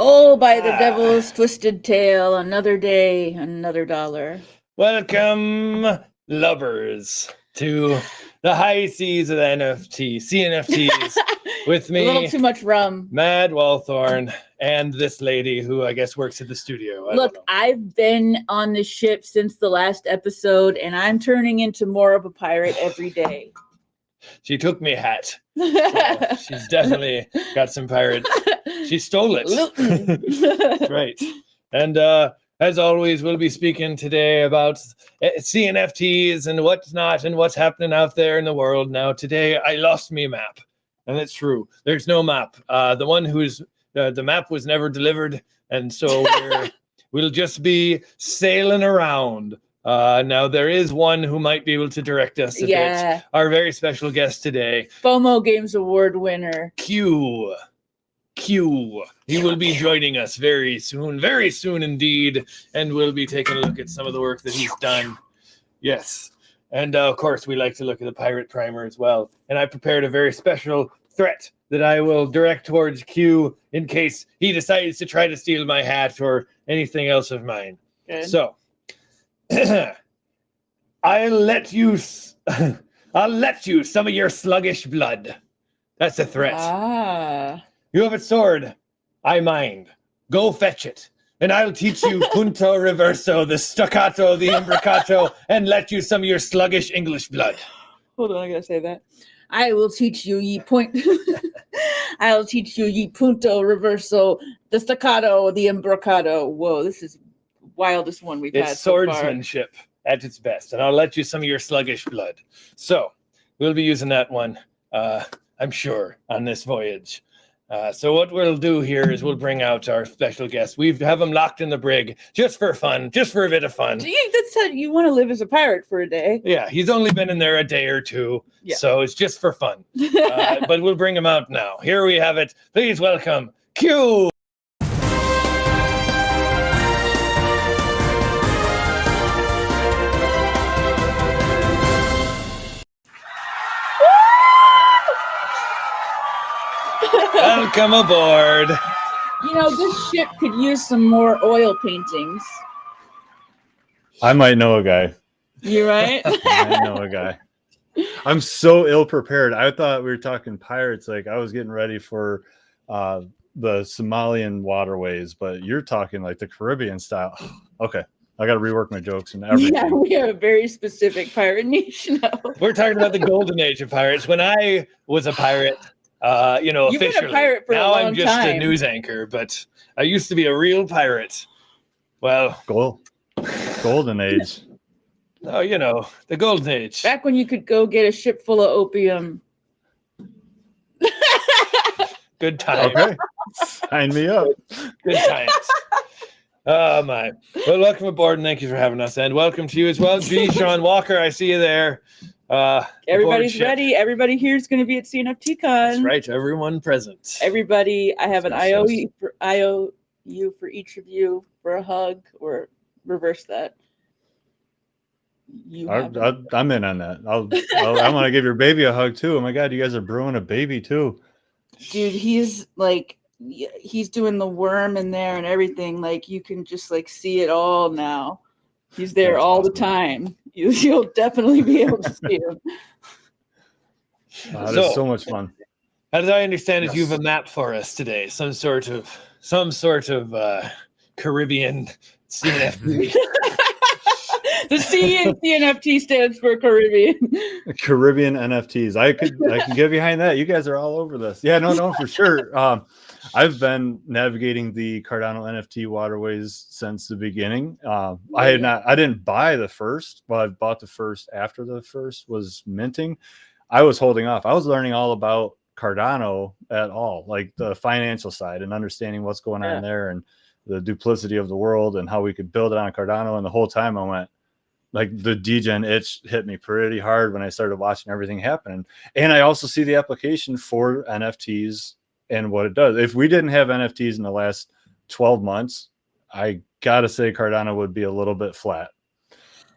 Oh, by the devil's twisted tail, another day, another dollar. Welcome, lovers, to the high seas of the cNFTs. With me, a little too much rum. Mad Walthorn, and this lady who I guess works at the studio. Look, I've been on the ship since the last episode, and I'm turning into more of a pirate every day. She took me hat. So she's definitely got some pirate. She stole it. Right. And as always, we'll be speaking today about cNFTs and what's not and what's happening out there in the world. Now, today I lost me map. And it's true. There's no map. The one who's the map was never delivered. And so we'll just be sailing around. Now, there is one who might be able to direct us a bit. Our very special guest today. FOMO Games Award winner. Q. He will be joining us very soon indeed. And we'll be taking a look at some of the work that he's done. Yes. And of course, we like to look at the Pirate Primer as well. And I prepared a very special threat that I will direct towards Q in case he decides to try to steal my hat or anything else of mine. Good. So, I'll let you some of your sluggish blood. That's a threat. You have a sword. I mind. Go fetch it. And I'll teach you punto reverso, the staccato, the imbricato, and let you some of your sluggish English blood. Hold on, I gotta say that. I will teach you I'll teach you ye punto reverso, the staccato, the imbricato. Whoa, this is the wildest one we've had so far. It's swordsmanship at its best, and I'll let you some of your sluggish blood. So we'll be using that one, I'm sure, on this voyage. So what we'll do here is we'll bring out our special guest. We have him locked in the brig just for fun, just for a bit of fun. That's how you want to live as a pirate for a day. Yeah, he's only been in there a day or two, so it's just for fun. But we'll bring him out now. Here we have it. Please welcome Q. Welcome aboard. You know, this ship could use some more oil paintings. I might know a guy. You right? I know a guy. I'm so ill prepared. I thought we were talking pirates. Like I was getting ready for the Somalian waterways, but you're talking like the Caribbean style. Okay. I got to rework my jokes and everything. Yeah, we have a very specific pirate niche now. We're talking about the golden age of pirates. When I was a pirate, You've officially. Been a pirate for now a long I'm just time. a news anchor, but I used to be a real pirate. Well, golden age. Oh, the golden age. Back when you could go get a ship full of opium. Good times. Okay. Sign me up. Good times. Oh, my. Well, welcome aboard, and thank you for having us. And welcome to you as well, G. Sean Walker. I see you there. Everybody's ready. Everybody here is going to be at cNFTCon. That's right. Everyone present. Everybody. I have an IOU for each of you for a hug, or reverse that. I'm in on that. I want to give your baby a hug too. Oh my God, you guys are brewing a baby too. Dude, he's doing the worm in there and everything. Like you can just see it all now. He's there all the time. You'll definitely be able to see him. That's so much fun. As I understand it, you have a map for us today. Some sort of Caribbean CNFT. The C in CNFT stands for Caribbean. Caribbean NFTs. I can get behind that. You guys are all over this. Yeah, no, for sure. I've been navigating the Cardano NFT waterways since the beginning. I didn't buy the first, but I bought the first after the first was minting. I was holding off. I was learning all about Cardano at all, like the financial side and understanding what's going on there and the duplicity of the world and how we could build it on Cardano. And the whole time I went, like the degen itch hit me pretty hard when I started watching everything happen. And I also see the application for NFTs and what it does. If we didn't have NFTs in the last 12 months, I gotta say Cardano would be a little bit flat.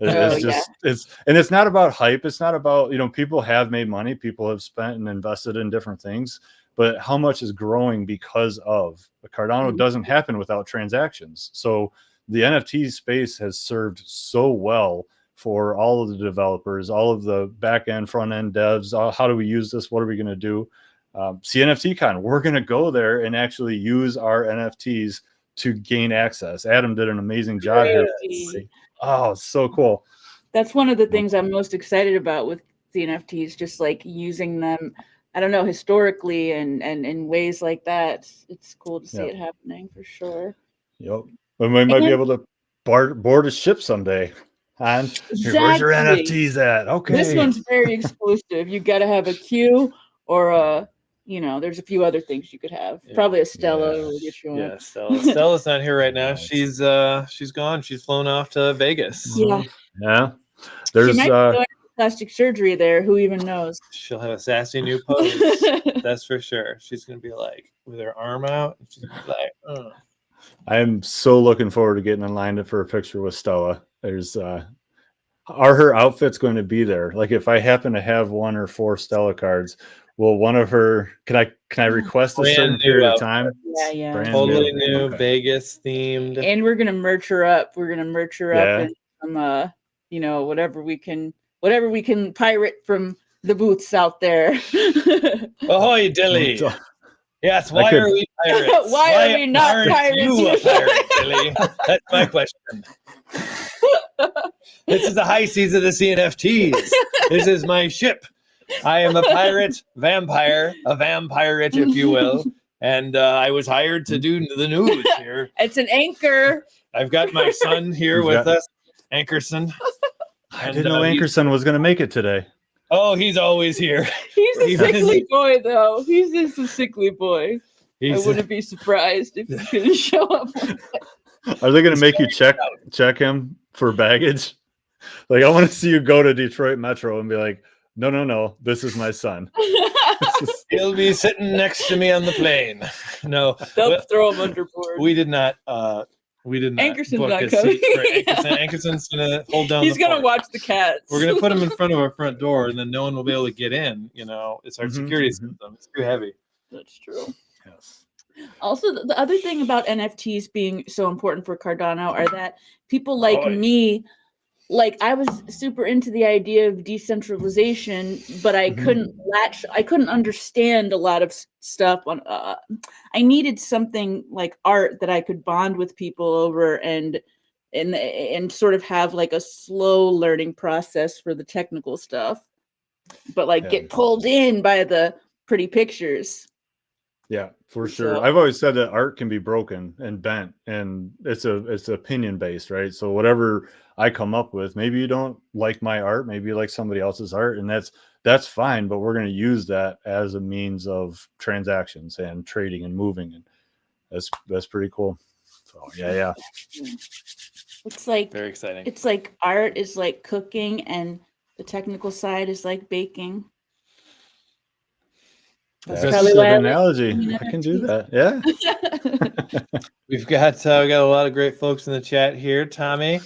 It's not about hype. It's not about, people have made money. People have spent and invested in different things, but how much is growing because of Cardano doesn't happen without transactions. So the NFT space has served so well for all of the developers, all of the back end, front end devs. How do we use this? What are we going to do? cNFTCon, we're going to go there and actually use our NFTs to gain access. Adam did an amazing job here. Oh, so cool. That's one of the things I'm most excited about with cNFTs, just like using them, I don't know, historically and in ways like that. It's cool to see it happening for sure. Yep. And we might be able to board a ship someday. And where's your NFTs at? Okay. This one's very exclusive. You got to have a Q or a, there's a few other things you could have. Probably a Stella. Yeah, Stella's not here right now. She's gone. She's flown off to Vegas. Yeah. Yeah. There's plastic surgery there. Who even knows? She'll have a sassy new pose. That's for sure. She's gonna be like with her arm out. And she's gonna be like, oh. I am so looking forward to getting in line for a picture with Stella. There's are her outfits going to be there? Like if I happen to have 1 or 4 Stella cards, will one of her can I request a certain period of time? Yeah. Totally new Vegas themed. And we're gonna merch her up. We're gonna merch her up and some whatever we can pirate from the booths out there. Ahoy, Dilly. Yes, why are we pirates? Why are we not pirates? You a pirate, Dilly? That's my question. This is the high seas of the cNFTs. This is my ship. I am a pirate, vampire, a vampirate, if you will. And I was hired to do the news here. It's an anchor. I've got my son here with us, Ankerson. I didn't know Ankerson was going to make it today. Oh, he's always here. He's a sickly boy, though. He's just a sickly boy. I wouldn't be surprised if he couldn't show up. Are they going to make you check him for baggage? Like, I want to see you go to Detroit Metro and be like, no, this is my son. He'll be sitting next to me on the plane. No, they'll throw him underboard. We did not. Ankerson's book not a coming. Seat for Ankerson. Ankerson's gonna hold down. He's gonna watch the cats. We're gonna put him in front of our front door, and then no one will be able to get in. It's our security system. It's too heavy. That's true. Yes. Also, the other thing about NFTs being so important for Cardano are that people like me, like I was super into the idea of decentralization, but I couldn't understand a lot of stuff on I needed something like art that I could bond with people over and sort of have like a slow learning process for the technical stuff, but like get pulled in by the pretty pictures. Yeah, for sure. I've always said that art can be broken and bent, and it's opinion based, right? So whatever I come up with, maybe you don't like my art, maybe you like somebody else's art, and that's fine. But we're going to use that as a means of transactions and trading and moving, and that's pretty cool. So yeah. It's like very exciting. It's like art is like cooking, and the technical side is like baking. That's a good analogy. I can do that. Yeah. we got a lot of great folks in the chat here. Tommy,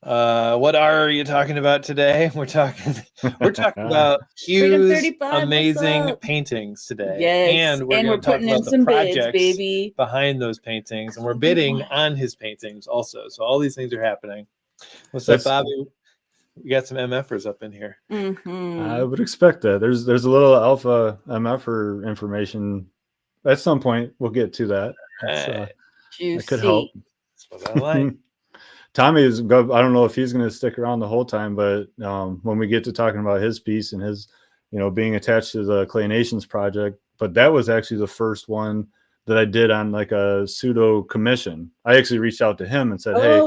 what are you talking about today? We're talking about Q's amazing paintings today. Yes. And we're putting in some bids, baby, behind those paintings, and we're bidding on his paintings also. So all these things are happening. What's up, Bobby? We got some MFers up in here. I would expect that. There's a little alpha MFer information. At some point, we'll get to that. That could help. That's what I like. Tommy is. I don't know if he's going to stick around the whole time, but when we get to talking about his piece and his, being attached to the Clay Nations project, but that was actually the first one that I did on like a pseudo commission. I actually reached out to him and said, "Hey,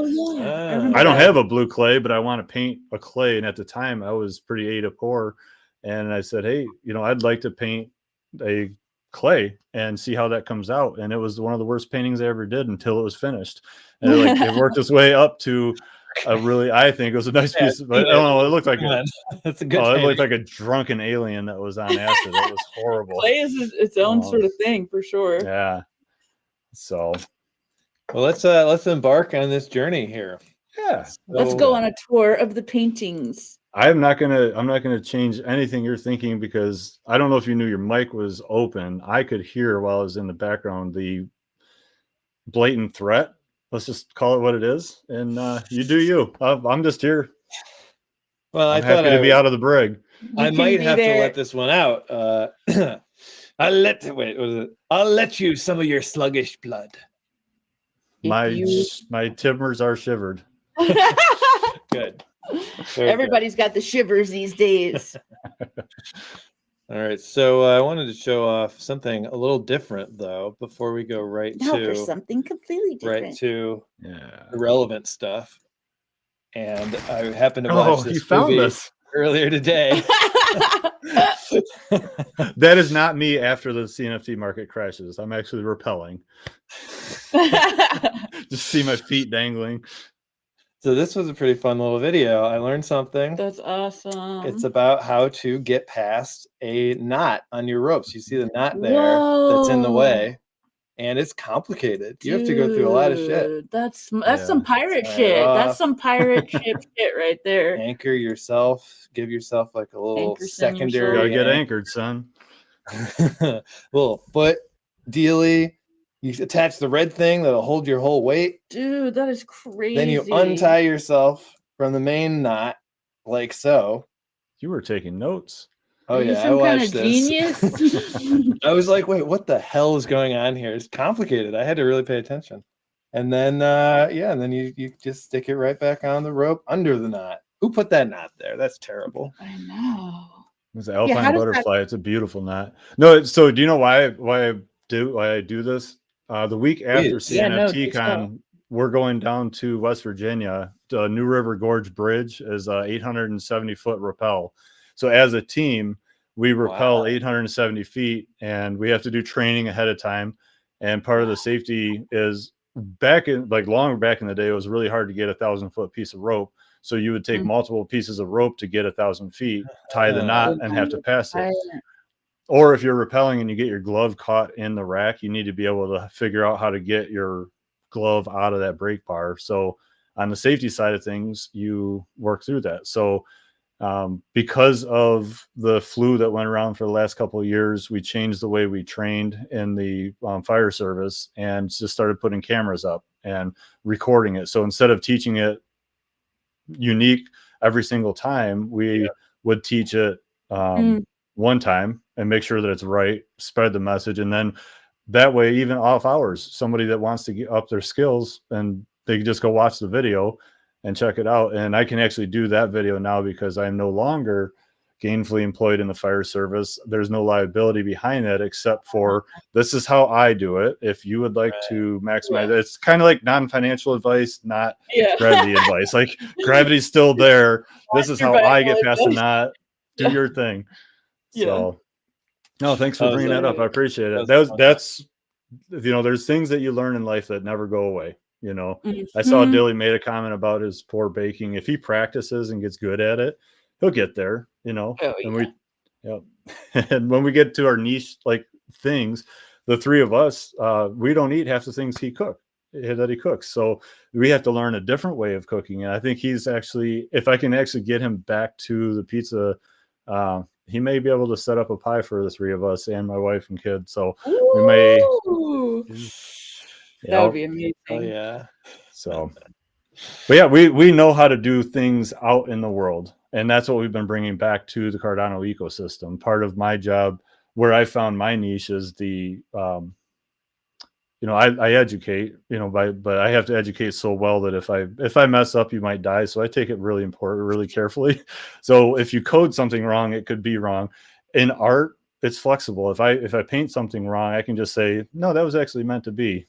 I don't have a blue clay, but I want to paint a clay." And at the time, I was pretty ADA poor, and I said, "Hey, I'd like to paint a clay and see how that comes out." And it was one of the worst paintings I ever did until it was finished. And it worked its way up to I think it was a nice piece. But I don't know. It looked like that's a good. It looked like a drunken alien that was on acid. It was horrible. Clay is its own sort of thing for sure. Yeah. So, well, let's embark on this journey here. Yeah. Let's go on a tour of the paintings. I'm not gonna change anything you're thinking, because I don't know if you knew your mic was open. I could hear while I was in the background the blatant threat. Let's just call it what it is, and you do you. I'm just here. Well, I I'm thought happy to be out of the brig. I You can might be have to there. let this one out. I'll let you some of your sluggish blood. My timbers are shivered. Good. Very Everybody's got the shivers these days. good. All right. So I wanted to show off something a little different, though, before we go Now for to something completely different. the Yeah. relevant stuff. And I happened to watch you this found movie this. earlier today. That is not me after the cNFT market crashes. I'm actually repelling. Just see my feet dangling. So this was a pretty fun little video. I learned something. That's awesome. It's about how to get past a knot on your ropes. You see the knot there that's in the Whoa. way, and it's complicated. You have to go through a lot of shit. Dude, That's Yeah. some pirate Start shit. off. That's some pirate ship shit right there. Anchor yourself. Give yourself like a little Anchor center secondary. Gotta get anchor. anchored, son. Little foot dealy. You attach the red thing that'll hold your whole weight. Dude, that is crazy. Then you untie yourself from the main knot, like so. You were taking notes. Oh Are you yeah, I some kind watched of this. genius? I was like, wait, what the hell is going on here? It's complicated. I had to really pay attention. And then and then you just stick it right back on the rope under the knot. Who put that knot there? That's terrible. I know. It's an alpine how does that- butterfly. It's a beautiful knot. No, so do you know why I do this? The week after Please. Yeah, no, cNFT do so. Con, we're going down to West Virginia. The New River Gorge Bridge is a 870-foot rappel. So as a team, we rappel Wow. 870 feet, and we have to do training ahead of time. And part of the safety is long back in the day, it was really hard to get 1,000-foot piece of rope. So you would take multiple pieces of rope to get 1,000 feet, tie the knot, and have to pass it. Or if you're rappelling and you get your glove caught in the rack, you need to be able to figure out how to get your glove out of that brake bar. So on the safety side of things, you work through that. So because of the flu that went around for the last couple of years, we changed the way we trained in the fire service and just started putting cameras up and recording it. So instead of teaching it unique every single time, we would teach it one time and make sure that it's right, spread the message, and then that way, even off hours, somebody that wants to get up their skills, and they can just go watch the video and check it out. And I can actually do that video now because I'm no longer gainfully employed in the fire service. There's no liability behind that except for this is how I do it. If you would like to maximize it, it's kind of like non-financial advice, not gravity advice. Like gravity's still there. This is how I get past the knot. Do your thing. So no, thanks for bringing that up. I appreciate it. That's there's things that you learn in life that never go away. I saw Dilly made a comment about his poor baking. If he practices and gets good at it, he'll get there, and and when we get to our niche things, the three of us, we don't eat half the things he cooks. So we have to learn a different way of cooking. And I think he's actually, if I can actually get him back to the pizza, he may be able to set up a pie for the three of us and my wife and kids. So we may. That would be amazing. Oh yeah. So, but yeah, we know how to do things out in the world, and that's what we've been bringing back to the Cardano ecosystem. Part of my job, where I found my niche, is the I educate, but I have to educate so well that if I mess up, you might die. So I take it really carefully. So if you code something wrong, it could be wrong. In art, it's flexible. If I paint something wrong, I can just say, no, that was actually meant to be.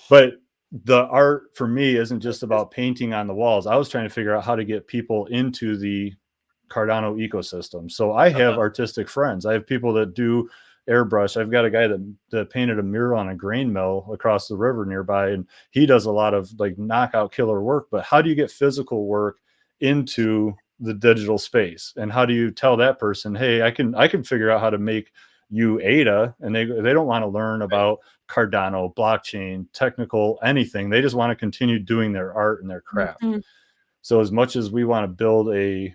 But the art for me isn't just about painting on the walls. I was trying to figure out how to get people into the Cardano ecosystem. So I have artistic friends. I have people that do airbrush. I've got a guy that painted a mural on a grain mill across the river nearby, and he does a lot of knockout killer work. But how do you get physical work into the digital space, and how do you tell that person, hey, I can figure out how to make you ADA, and they don't want to learn about Cardano, blockchain, technical anything. They just want to continue doing their art and their craft. So as much as we want to build a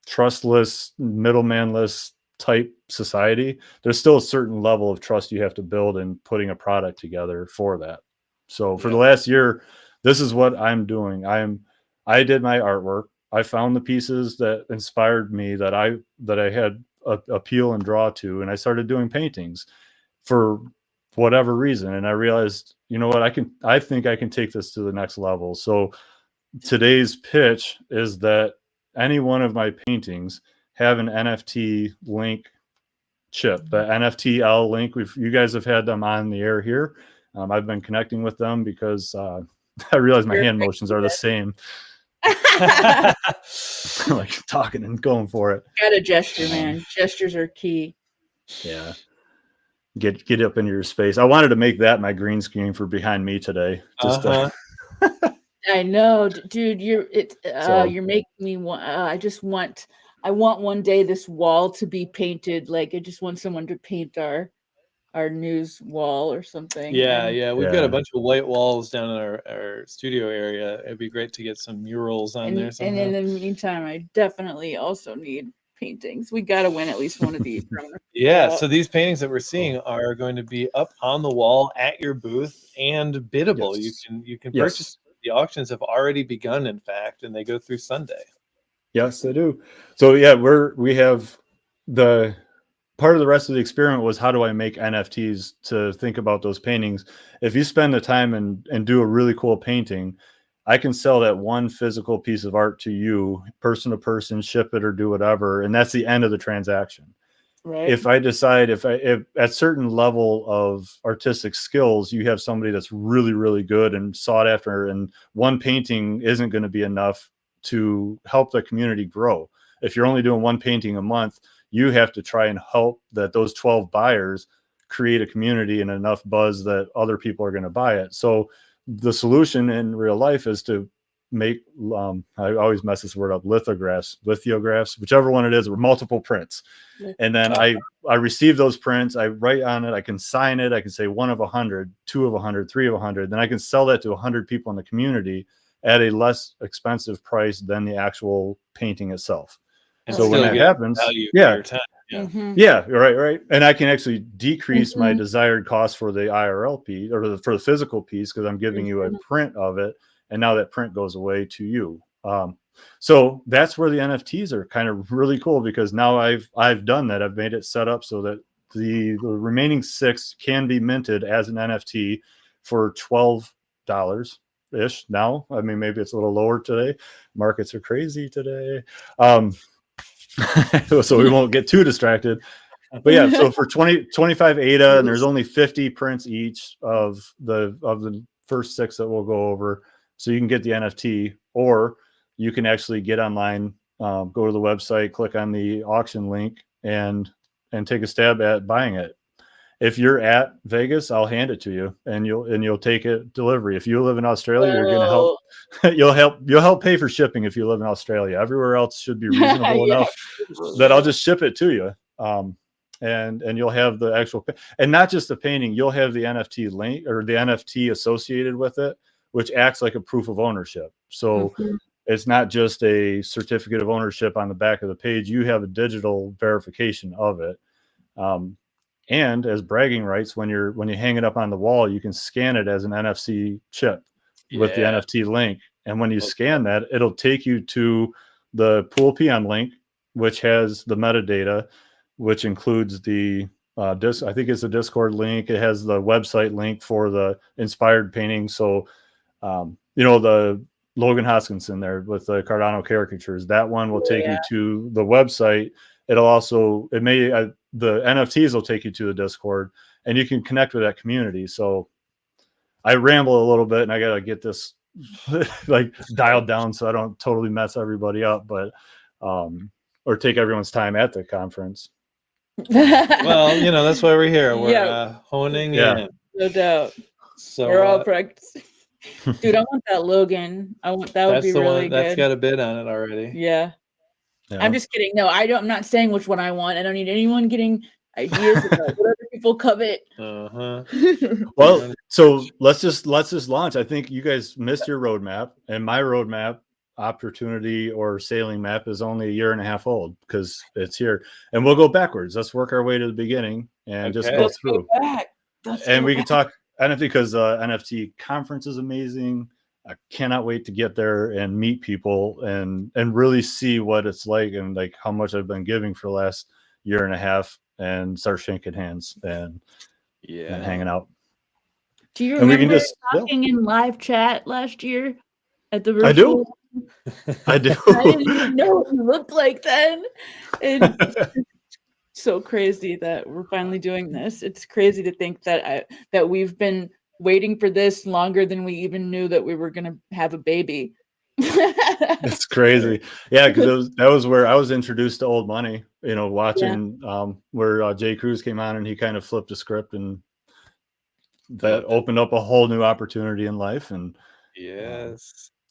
trustless, middlemanless type society, there's still a certain level of trust you have to build in putting a product together for that. So for the last year, this is what I'm doing. I did my artwork. I found the pieces that inspired me that I had appeal and draw to, and I started doing paintings for whatever reason. And I realized, you know what, I think I can take this to the next level. So today's pitch is that any one of my paintings have an NFT link chip, the NFTL link. You guys have had them on the air here. I've been connecting with them because I realize my hand motions are the same. Like talking and going for it. Got a gesture, man. Gestures are key. Yeah. Get up into your space. I wanted to make that my green screen for behind me today. Just I know, dude. You're making me want. I want one day this wall to be painted. Like I just want someone to paint our news wall or something. Yeah. We've got a bunch of white walls down in our studio area. It'd be great to get some murals on there somehow. And in the meantime, I definitely also need paintings. We got to win at least one of these. So these paintings that we're seeing are going to be up on the wall at your booth and biddable. Yes. You can purchase. The auctions have already begun, in fact, and they go through Sunday. Yes, they do. So yeah, we have the part of the rest of the experiment was how do I make NFTs to think about those paintings. If you spend the time and do a really cool painting, I can sell that one physical piece of art to you, person to person, ship it or do whatever, and that's the end of the transaction. Right. If I decide if at certain level of artistic skills, you have somebody that's really, really good and sought after, and one painting isn't going to be enough to help the community grow. If you're only doing one painting a month, you have to try and help that those 12 buyers create a community and enough buzz that other people are going to buy it. So the solution in real life is to make, I always mess this word up, lithographs, whichever one it is, or multiple prints. And then I receive those prints, I write on it, I can sign it, I can say 1 of 100, 2 of 100, 3 of 100. Then I can sell that to 100 people in the community at a less expensive price than the actual painting itself. And so when that happens, right. And I can actually decrease my desired cost for the IRL piece or for the physical piece because I'm giving you a print of it. And now that print goes away to you. So that's where the NFTs are kind of really cool because now I've done that. I've made it set up so that the remaining 6 can be minted as an NFT for $12-ish now. I mean, maybe it's a little lower today. Markets are crazy today. So we won't get too distracted. But yeah, so for 25 ADA, and there's only 50 prints each of the first 6 that we'll go over. So you can get the NFT, or you can actually get online, go to the website, click on the auction link, and take a stab at buying it. If you're at Vegas, I'll hand it to you, and you'll take it delivery. If you live in Australia, you're going to help. You'll help pay for shipping if you live in Australia. Everywhere else should be reasonable enough that I'll just ship it to you. And you'll have the actual, and not just the painting, you'll have the NFT link or the NFT associated with it, which acts like a proof of ownership. So it's not just a certificate of ownership on the back of the page. You have a digital verification of it. And as bragging rights, when you hang it up on the wall, you can scan it as an NFC chip with the NFT link. And when you scan that, it'll take you to the Pool PM link, which has the metadata, which includes the I think it's a Discord link. It has the website link for the inspired painting. So, the Logan Hoskinson there with the Cardano caricatures, that one will take you to the website. It'll also, the NFTs will take you to the Discord, and you can connect with that community. So I ramble a little bit, and I got to get this like dialed down so I don't totally mess everybody up, but or take everyone's time at the conference. Well, that's why we're here. We're honing in. No doubt. So we're all practicing. Dude, I want that Logan. That would be really good. That's got a bid on it already. Yeah. I'm just kidding. No, I'm not saying which one I want. I don't need anyone getting. ideas about what other people covet. Well, so let's just launch. I think you guys missed your roadmap, and my roadmap opportunity or sailing map is only 1.5 years old because it's here, and we'll go backwards. Let's work our way to the beginning and just go Let's through. go back. And we can talk NFT because NFT conference is amazing. I cannot wait to get there and meet people and really see what it's like and like how much I've been giving for the last 1.5 years and start shaking hands and hanging out. Do you And we remember can just talking in live chat last year at the I do. virtual? I do. I didn't even know what you looked like then. And so crazy that we're finally doing this. It's crazy to think that we've been waiting for this longer than we even knew that we were gonna have a baby. It's crazy. Yeah, because that was where I was introduced to old money, watching where Jay Cruz came on and he kind of flipped the script and that opened up a whole new opportunity in life. And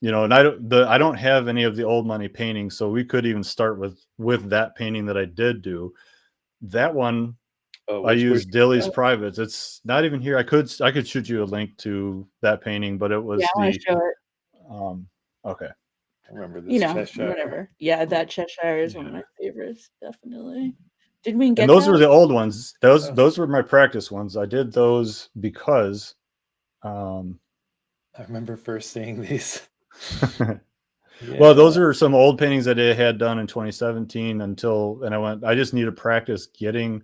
and I don't have any of the old money paintings, so we could even start with that painting that I did do. That one I used Dilly's privates. It's not even here. I could shoot you a link to that painting, but it was I want to show it. Okay. I remember this. Cheshire. Whatever. Yeah, that Cheshire is one of my favorites, definitely. Did we get and those that? were the old ones. Those were my practice ones. I did those because I remember first seeing these. Well, those are some old paintings that I had done in 2017 I just need to practice getting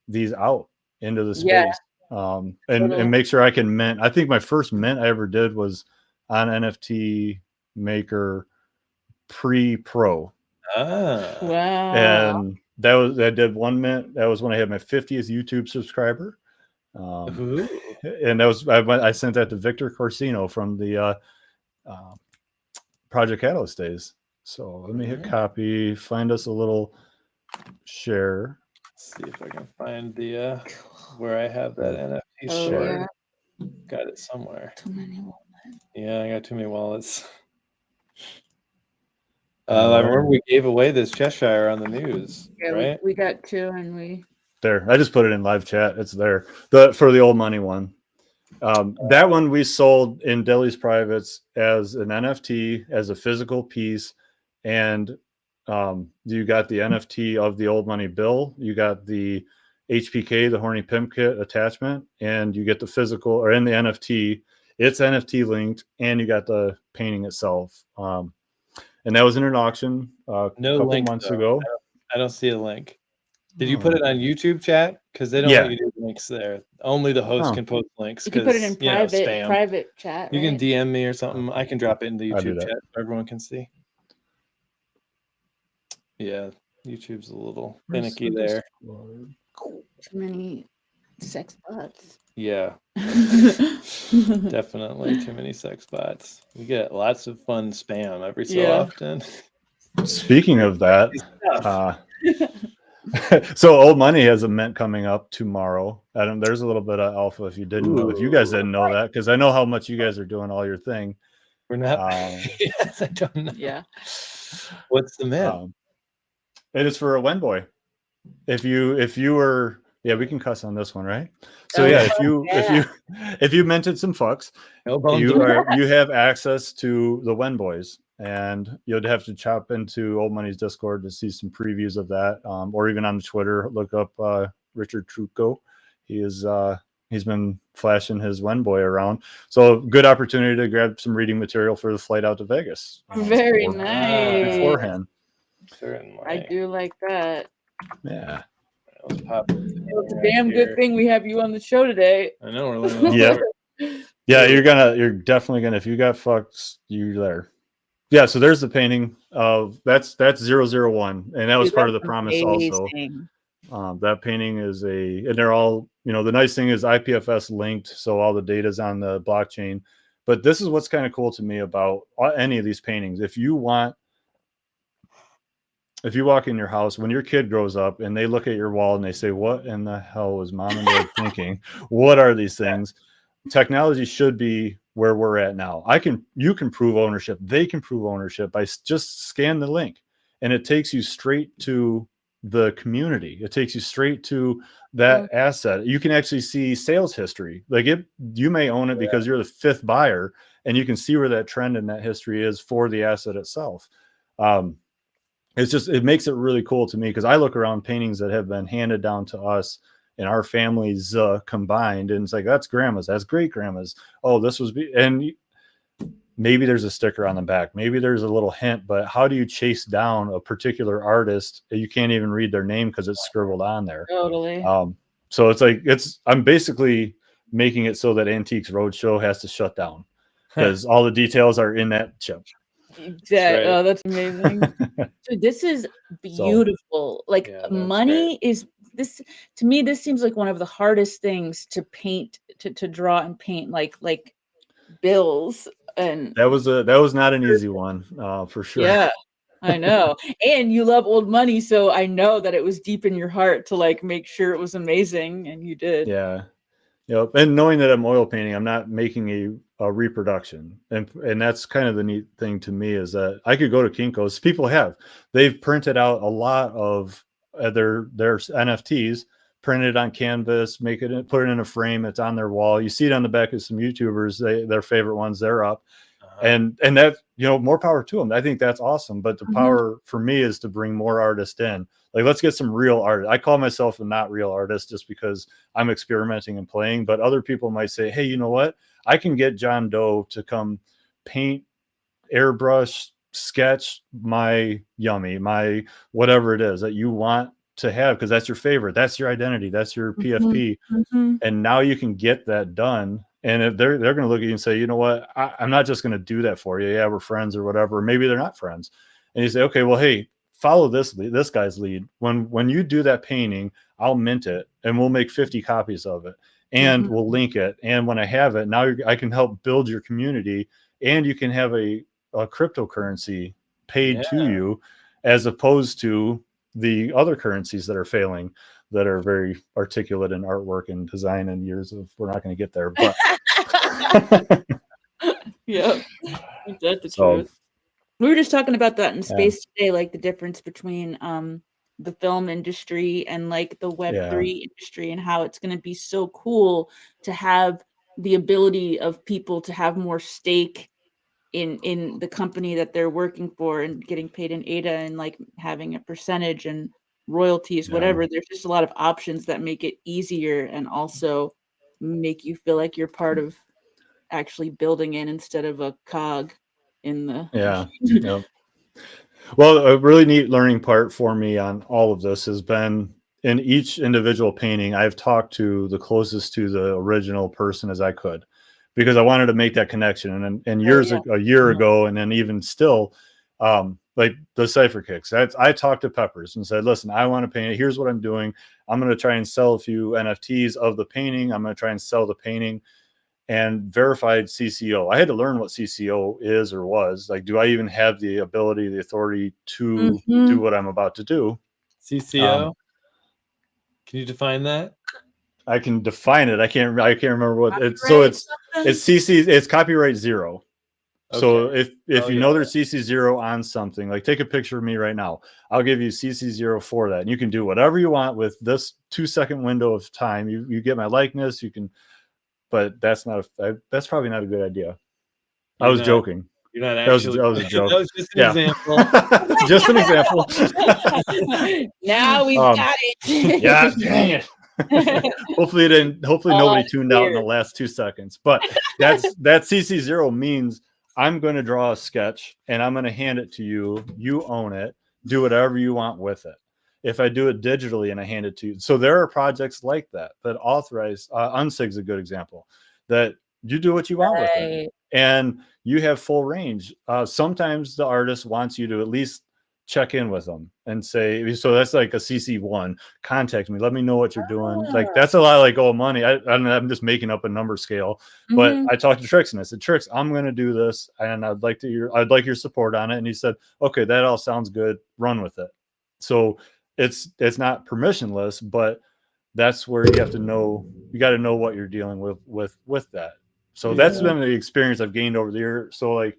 these out into the space. And make sure I can mint. I think my first mint I ever did was on NFT Maker pre-pro. Wow. And I did one mint. That was when I had my 50th YouTube subscriber. And that was I sent that to Victor Corsino from the Project Catalyst days. So let me hit copy, find us a little share. Let's see if I can find the where I have that NFT share. Yeah. Got it somewhere. Too many wallets. Yeah, I got too many wallets. I remember we gave away this Cheshire on the news. Yeah, right? we got two, and we there. I just put it in live chat. It's there. For the old money one. That one we sold in Dilly's privates as an NFT, as a physical piece, and you got the NFT of the old money bill. You got the HPK, the Horny Pimp Kit attachment, and you get the physical or in the NFT. It's NFT linked, and you got the painting itself. And that was in an auction a couple months ago. I don't see a link. Did you put it on YouTube chat? Because they don't let you do links there. Only the host can post links. You can put it in private chat. Right? You can DM me or something. I can drop it in the YouTube chat so everyone can see. Yeah, YouTube's a little finicky there. Too many sex bots. Yeah. Definitely too many sex bots. We get lots of fun spam every so often. Speaking of that, so old money has a mint coming up tomorrow. Adam, there's a little bit of alpha if you didn't know, if you guys didn't know that, because I know how much you guys are doing all your thing. We're not. Yes, I don't know. Yeah. What's the mint? It is for a Wenboy. If you were, we can cuss on this one, right? So if you minted some fucks, you have access to the Wenboys, and you'd have to chop into Old Money's Discord to see some previews of that, or even on Twitter, look up Richard Trucco. He's been flashing his Wenboy around. So good opportunity to grab some reading material for the flight out to Vegas. Very nice. Beforehand. Certainly. I do like that. Yeah. It's a damn good thing we have you on the show today. I know we're learning. Yeah, you're definitely gonna, if you got fucks, you're there. Yeah, so there's the painting of that's 001, and that was part of the promise also. That painting is and they're all, the nice thing is IPFS linked, so all the data's on the blockchain. But this is what's kind of cool to me about any of these paintings. If you walk in your house, when your kid grows up and they look at your wall and they say, what in the hell was mom and dad thinking? What are these things? Technology should be where we're at now. You can prove ownership. They can prove ownership by just scan the link, and it takes you straight to the community. It takes you straight to that asset, you can actually see sales history. Like you may own it because you're the fifth buyer, and you can see where that trend in that history is for the asset itself. It makes it really cool to me, because I look around paintings that have been handed down to us and our families combined, and it's like, that's grandma's, that's great grandma's. Oh, this was, and maybe there's a sticker on the back, maybe there's a little hint, but how do you chase down a particular artist? You can't even read their name because it's scribbled on there. Totally. So it's like, I'm basically making it so that Antiques Roadshow has to shut down because all the details are in that chip. Exactly. Oh, that's amazing. So this is beautiful. Money is this, to me, this seems like one of the hardest things to paint, to draw and paint, like bills. And that was not an easy one, for sure. Yeah, I know. And you love old money, so I know that it was deep in your heart to like make sure it was amazing, and you did. Yeah. Yep. And knowing that I'm oil painting, I'm not making a reproduction. And that's kind of the neat thing to me, is that I could go to Kinko's. They've printed out a lot of their NFTs, printed on canvas, put it in a frame. It's on their wall. You see it on the back of some YouTubers, their favorite ones, they're up. And that, more power to them. I think that's awesome. But the power for me is to bring more artists in. Like, let's get some real art. I call myself a not real artist just because I'm experimenting and playing. But other people might say, hey, you know what? I can get John Doe to come paint, airbrush, sketch my Yummy, my whatever it is that you want to have, because that's your favorite. That's your identity. That's your PFP. And now you can get that done. And if they're going to look at you and say, you know what, I'm not just going to do that for you. Yeah, we're friends or whatever. Maybe they're not friends. And you say, okay, well, hey, follow this guy's lead. When you do that painting, I'll mint it and we'll make 50 copies of it, and we'll link it. And when I have it, now I can help build your community, and you can have a cryptocurrency paid to you, as opposed to the other currencies that are failing, that are very articulate in artwork and design and years of, we're not going to get there, but yeah, that's the truth. We were just talking about that in space today, like the difference between the film industry and like the Web3 industry, and how it's going to be so cool to have the ability of people to have more stake in the company that they're working for, and getting paid in ADA, and like having a percentage and royalties, whatever. There's just a lot of options that make it easier, and also make you feel like you're part of actually building it instead of a cog in the Well, a really neat learning part for me on all of this has been, in each individual painting, I've talked to the closest to the original person as I could, because I wanted to make that connection. And a year ago, and then even still, like the Cypher Kicks, I talked to Peppers and said, listen, I want to paint it. Here's what I'm doing. I'm going to try and sell a few NFTs of the painting. I'm going to try and sell the painting. And verified CCO. I had to learn what CCO is or was. Like, do I even have the ability, the authority to do what I'm about to do? CCO? Can you define that? I can define it. I can't remember what it's. So it's CC. It's copyright zero. Okay. So if you know there's CC zero on something, like take a picture of me right now, I'll give you CC zero for that, and you can do whatever you want with this 2-second window of time. You get my likeness. You can. But that's probably not a good idea. I was joking. You're not actually. That was a joke. That was just an example. Just an example. Now we've got it. Yeah, dang it. Hopefully nobody tuned out in the last 2 seconds. But that CC zero means I'm going to draw a sketch and I'm going to hand it to you. You own it. Do whatever you want with it. If I do it digitally and I hand it to you. So there are projects like that authorize, Unsig's a good example, that you do what you want with it. And you have full range. Sometimes the artist wants you to at least check in with them and say, so that's like a CC1, contact me, let me know what you're doing. Like, that's a lot of like old money. I'm just making up a number scale, but I talked to Trix and I said, Trix, I'm going to do this and I'd like your support on it. And he said, okay, that all sounds good. Run with it. So it's not permissionless, but that's where you got to know what you're dealing with that. So that's been the experience I've gained over the year. So like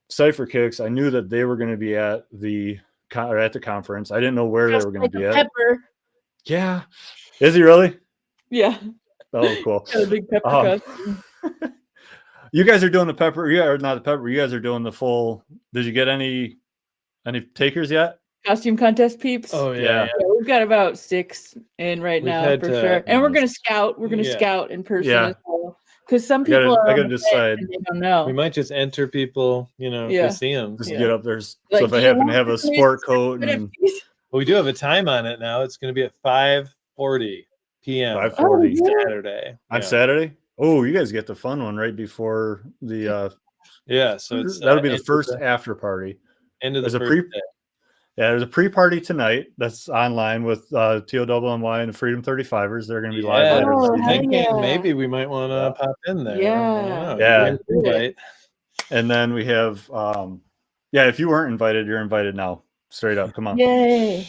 Cypher Kicks, I knew that they were going to be at the conference. I didn't know where they were going to be at. Yeah. Is he really? Yeah. Oh, cool. Got a big pepper Um, costume. You guys are doing the pepper, yeah, or not the pepper. You guys are doing the full. Did you get any takers yet? Costume contest peeps. Oh yeah, Yeah. yeah. Yeah, we've got about 6 in right We've now had for to- sure. And we're Nice. gonna scout. We're gonna Yeah. scout in person Yeah. as well. Because some I gotta- people are I on gotta the decide. fence and they don't know. We might just enter people, you know, if Yeah. we see them. Just Yeah. get up there. So Like, if I do you happen to want have a this news sport to coat put and it- Well, we do have a time on it now. It's going to be at 5:40 p.m. 5:40 Oh, yeah. Saturday. on Yeah. Saturday. Oh, you guys get the fun one right before the. Yeah, so it's That'll be the end of first after party. end of the There's a first day. Yeah, there's a pre-party tonight that's online with TOWMY and Freedom 35ers. They're going to be live Yeah, later. Oh, this I'm hell evening. thinking yeah. maybe we might want to Yeah. pop in there. Yeah. I don't know. Yeah. You get an invite. And then we have, if you weren't invited, you're invited now. Straight up, come on. Yay.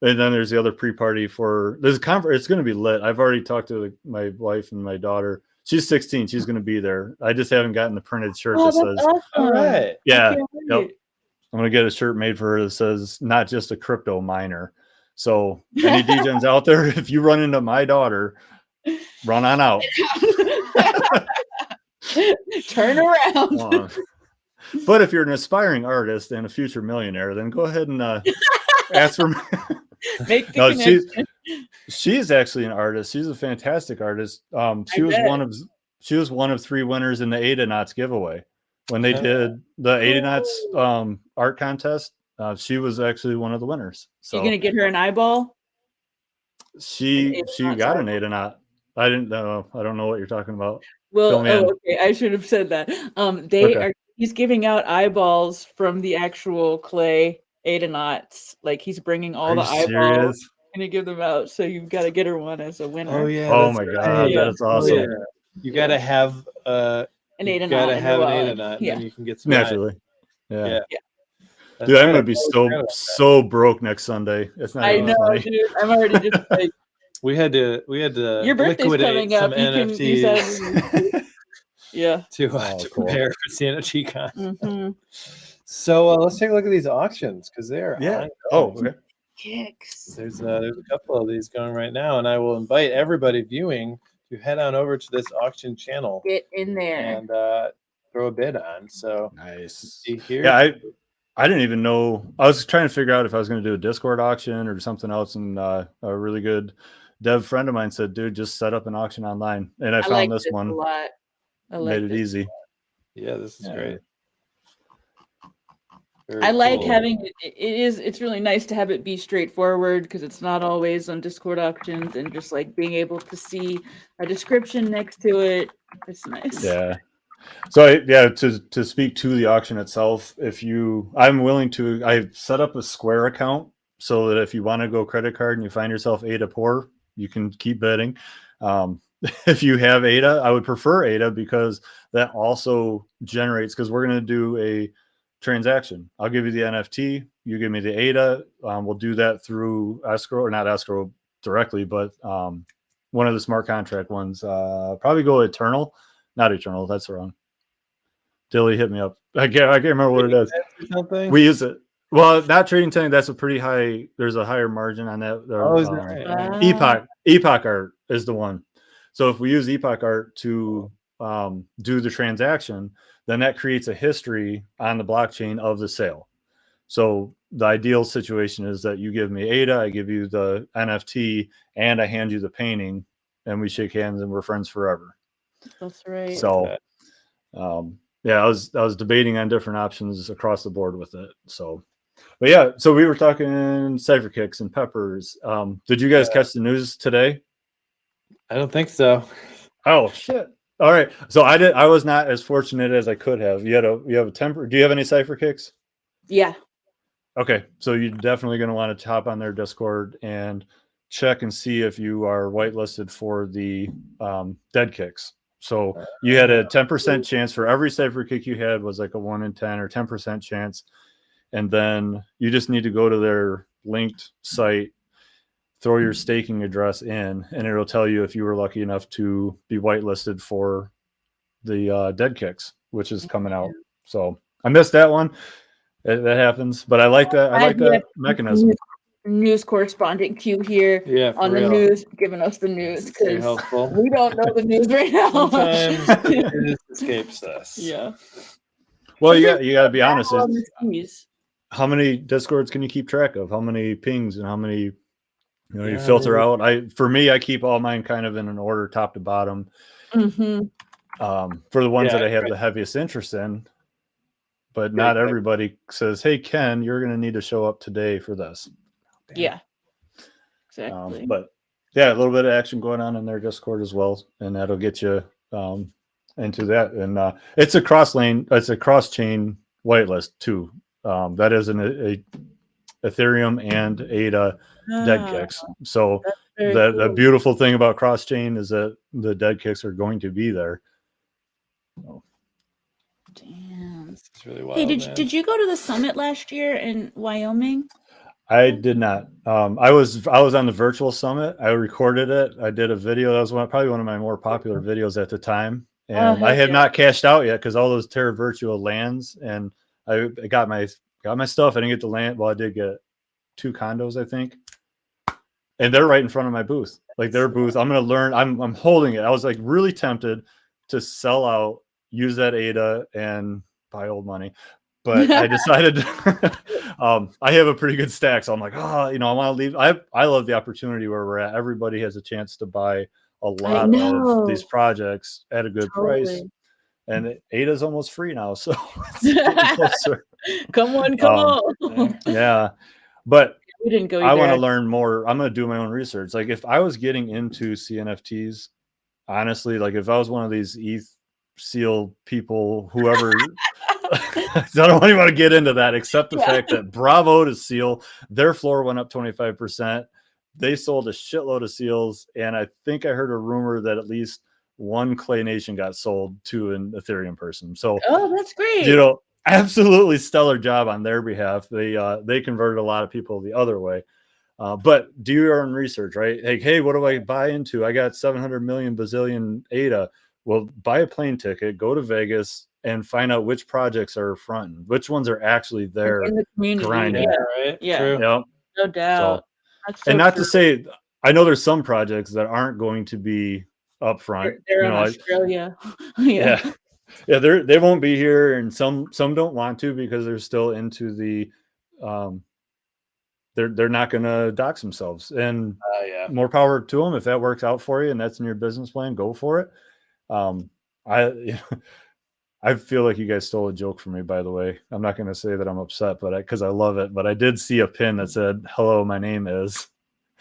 And then there's the other pre-party for there's a conference. It's going to be lit. I've already talked to my wife and my daughter. She's 16. She's going to be there. I just haven't gotten the printed shirt Oh, that that's says. awesome. All right. Yeah, I can't yep. wait. I'm going to get a shirt made for her that says not just a crypto miner. So any DJs out there, if you run into my daughter, run on out. Turn around. But if you're an aspiring artist and a future millionaire, then go ahead and ask for. Make the No, connection. she's actually an artist. She's a fantastic artist. She was one of 3 winners in the Ada Knots giveaway when they did the Ada Knots art contest. She was actually one of the winners. So You gonna get her an eyeball? she Knots got an eyeball. Ada Knot. I didn't know. I don't know what you're talking about. Well, Fill me in. okay, I should have said that. He's giving out eyeballs from the actual clay Ada Knots. Like he's bringing all Are the you eyeballs. serious? Gonna give them out, so you've got to get her one as a winner. Oh yeah. Oh that's my right. God, Yeah. that's awesome. Yeah. You got to have An you Ada got Knot. to in have your an Ada wallet. Knot, and Yeah. then you can get some Naturally. Yeah. Yeah. That's Dude, I'm right. gonna be so broke next Sunday. It's not I even know, funny. dude. I'm already just like We had to your birthday's liquidate coming some up. You can NFTs yeah. to Oh, cool. prepare for CNFT Con. Mm-hmm. So let's take a look at these auctions because they're Yeah. ongoing. Oh, okay. Kicks. There's a couple of these going right now, and I will invite everybody viewing to head on over to this auction channel Get in there. and throw a bid on. So Nice. see here. Yeah, I didn't even know. I was trying to figure out if I was going to do a Discord auction or something else, and a really good dev friend of mine said, "Dude, just set up an auction online." And I found like this a one. lot. I like Made it this. easy. Yeah, this is Yeah. great. Very I like cool. having it's really nice to have it be straightforward because it's not always on Discord auctions, and just like being able to see a description next to it. It's nice. Yeah. So to speak to the auction itself, I'm willing to. I've set up a Square account so that if you want to go credit card and you find yourself Ada poor, you can keep bidding. If you have Ada, I would prefer Ada because that also generates, because we're going to do a transaction. I'll give you the NFT, you give me the Ada. We'll do that through escrow, or not escrow directly, but one of the smart contract ones. Probably go Eternal. Not Eternal, that's wrong. Dilly hit me up. I can't remember what it is. Something? We use it. Well, not trading 10, that's a pretty high, there's a higher margin on that. Oh, is that right? Epoch Art is the one. So if we use Epoch Art to do the transaction, then that creates a history on the blockchain of the sale. So the ideal situation is that you give me Ada, I give you the NFT, and I hand you the painting, and we shake hands and we're friends forever. That's right. So, I was debating on different options across the board with it. So, but yeah, so we were talking cipher kicks and peppers. Did you guys catch the news today? I don't think so. Oh shit! All right, so I was not as fortunate as I could have. You have a temper. Do you have any cipher kicks? Yeah. Okay, so you're definitely going to want to hop on their Discord and check and see if you are whitelisted for the dead kicks. So you had a 10% chance for every cipher kick you had was like a 1 in 10 or 10% chance. And then you just need to go to their linked site, throw your staking address in, and it'll tell you if you were lucky enough to be whitelisted for the dead kicks, which is coming out. So I missed that one. That happens, but I like that. I like that mechanism. news correspondent Q here Yeah, for on the real. news, giving us the news Very because helpful. we don't know the news right now. Sometimes it just escapes us. Yeah. Well, you got to be honest. On the skis. How many discords can you keep track of? How many pings and how many, you know, you Yeah, filter out? For me, I keep all mine kind of in an order, top to bottom. Mm-hmm. For the ones Yeah, that I have the heaviest interest in, but not Right. everybody says, "Hey, Ken, you're going to need to show up today for this." Yeah. Exactly. But yeah, a little bit of action going on in their Discord as well, and that'll get you into that. And it's a cross chain whitelist too. That is a Ethereum and ADA dead kicks. So the beautiful thing about cross chain is that the dead kicks are going to be there. Damn. This is really wild. Hey, man. did you go to the summit last year in Wyoming? I did not. I was on the virtual summit. I recorded it. I did a video. That was probably one of my more popular videos at the time. And I have not cashed out yet because all those Terra Virtua lands, and I got my stuff. I didn't get the land. Well, I did get 2 condos, I think. And they're right in front of my booth. Like their booth. I'm gonna learn. I'm holding it. I was like really tempted to sell out, use that ADA, and buy old money. But I decided I have a pretty good stack. So I'm like, I want to leave. I love the opportunity where we're at. Everybody has a chance to buy a lot of these projects at a good price. And ADA's almost free now. So it's getting closer. Come on. Yeah. But we didn't go I want to learn more. I'm going to do my own research. Like if I was getting into cNFTs, honestly, like if I was one of these ETH seal people, whoever, I don't even want to get into that, except the fact that bravo to Seal, their floor went up 25%. They sold a shitload of seals. And I think I heard a rumor that at least one Clay Nation got sold to an Ethereum person. So, that's great. You know, absolutely stellar job on their behalf. They converted a lot of people the other way. But do your own research, right? Like, hey, what do I buy into? I got 700 million bazillion ADA. Well, buy a plane ticket, go to Vegas, and find out which projects are fronting, which ones are actually there in the community. grinding. Yeah, right. Yeah. True. Yep. No doubt. And not to say, I know there's some projects that aren't going to be up front. They're in Australia. Yeah, they won't be here, and some don't want to because they're still into the they're not going to dox themselves. And more power to them. If that works out for you and that's in your business plan, go for it. I feel like you guys stole a joke from me, by the way. I'm not going to say that I'm upset, but because I love it. But I did see a pin that said, "Hello, my name is."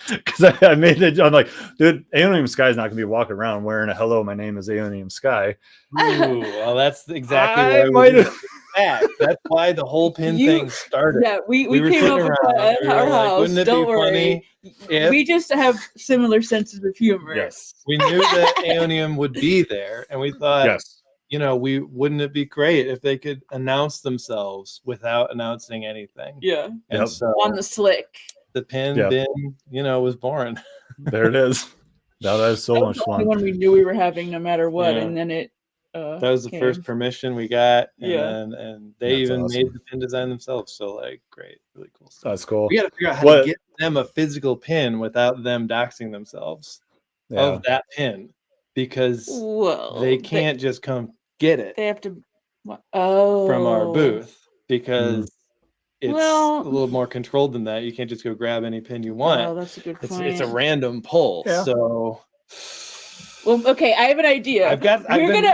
Because I made it. I'm like, dude, Aeonium Sky is not going to be walking around wearing a "Hello, my name is Aeonium Sky." Ooh, well, that's exactly why that's why the whole pin thing started. Yeah, we came up with that at our house. Wouldn't it be funny? We just have similar senses of humor. Yes, we knew that Aeonium would be there, and we thought, wouldn't it be great if they could announce themselves without announcing anything? Yeah, and so on the slick. The pin bin, was born. There it is. That was so much fun. One we knew we were having no matter what, and then it. That was the first permission we got, and they even made the pin design themselves. So great, really cool stuff. That's cool. We got to figure out how to get them a physical pin without them doxing themselves of that pin, because they can't just come get it. They have to from our booth because. It's a little more controlled than that. You can't just go grab any pin you want. Oh, that's a good point. It's a random pull. Yeah. So, okay, I have an idea. I've been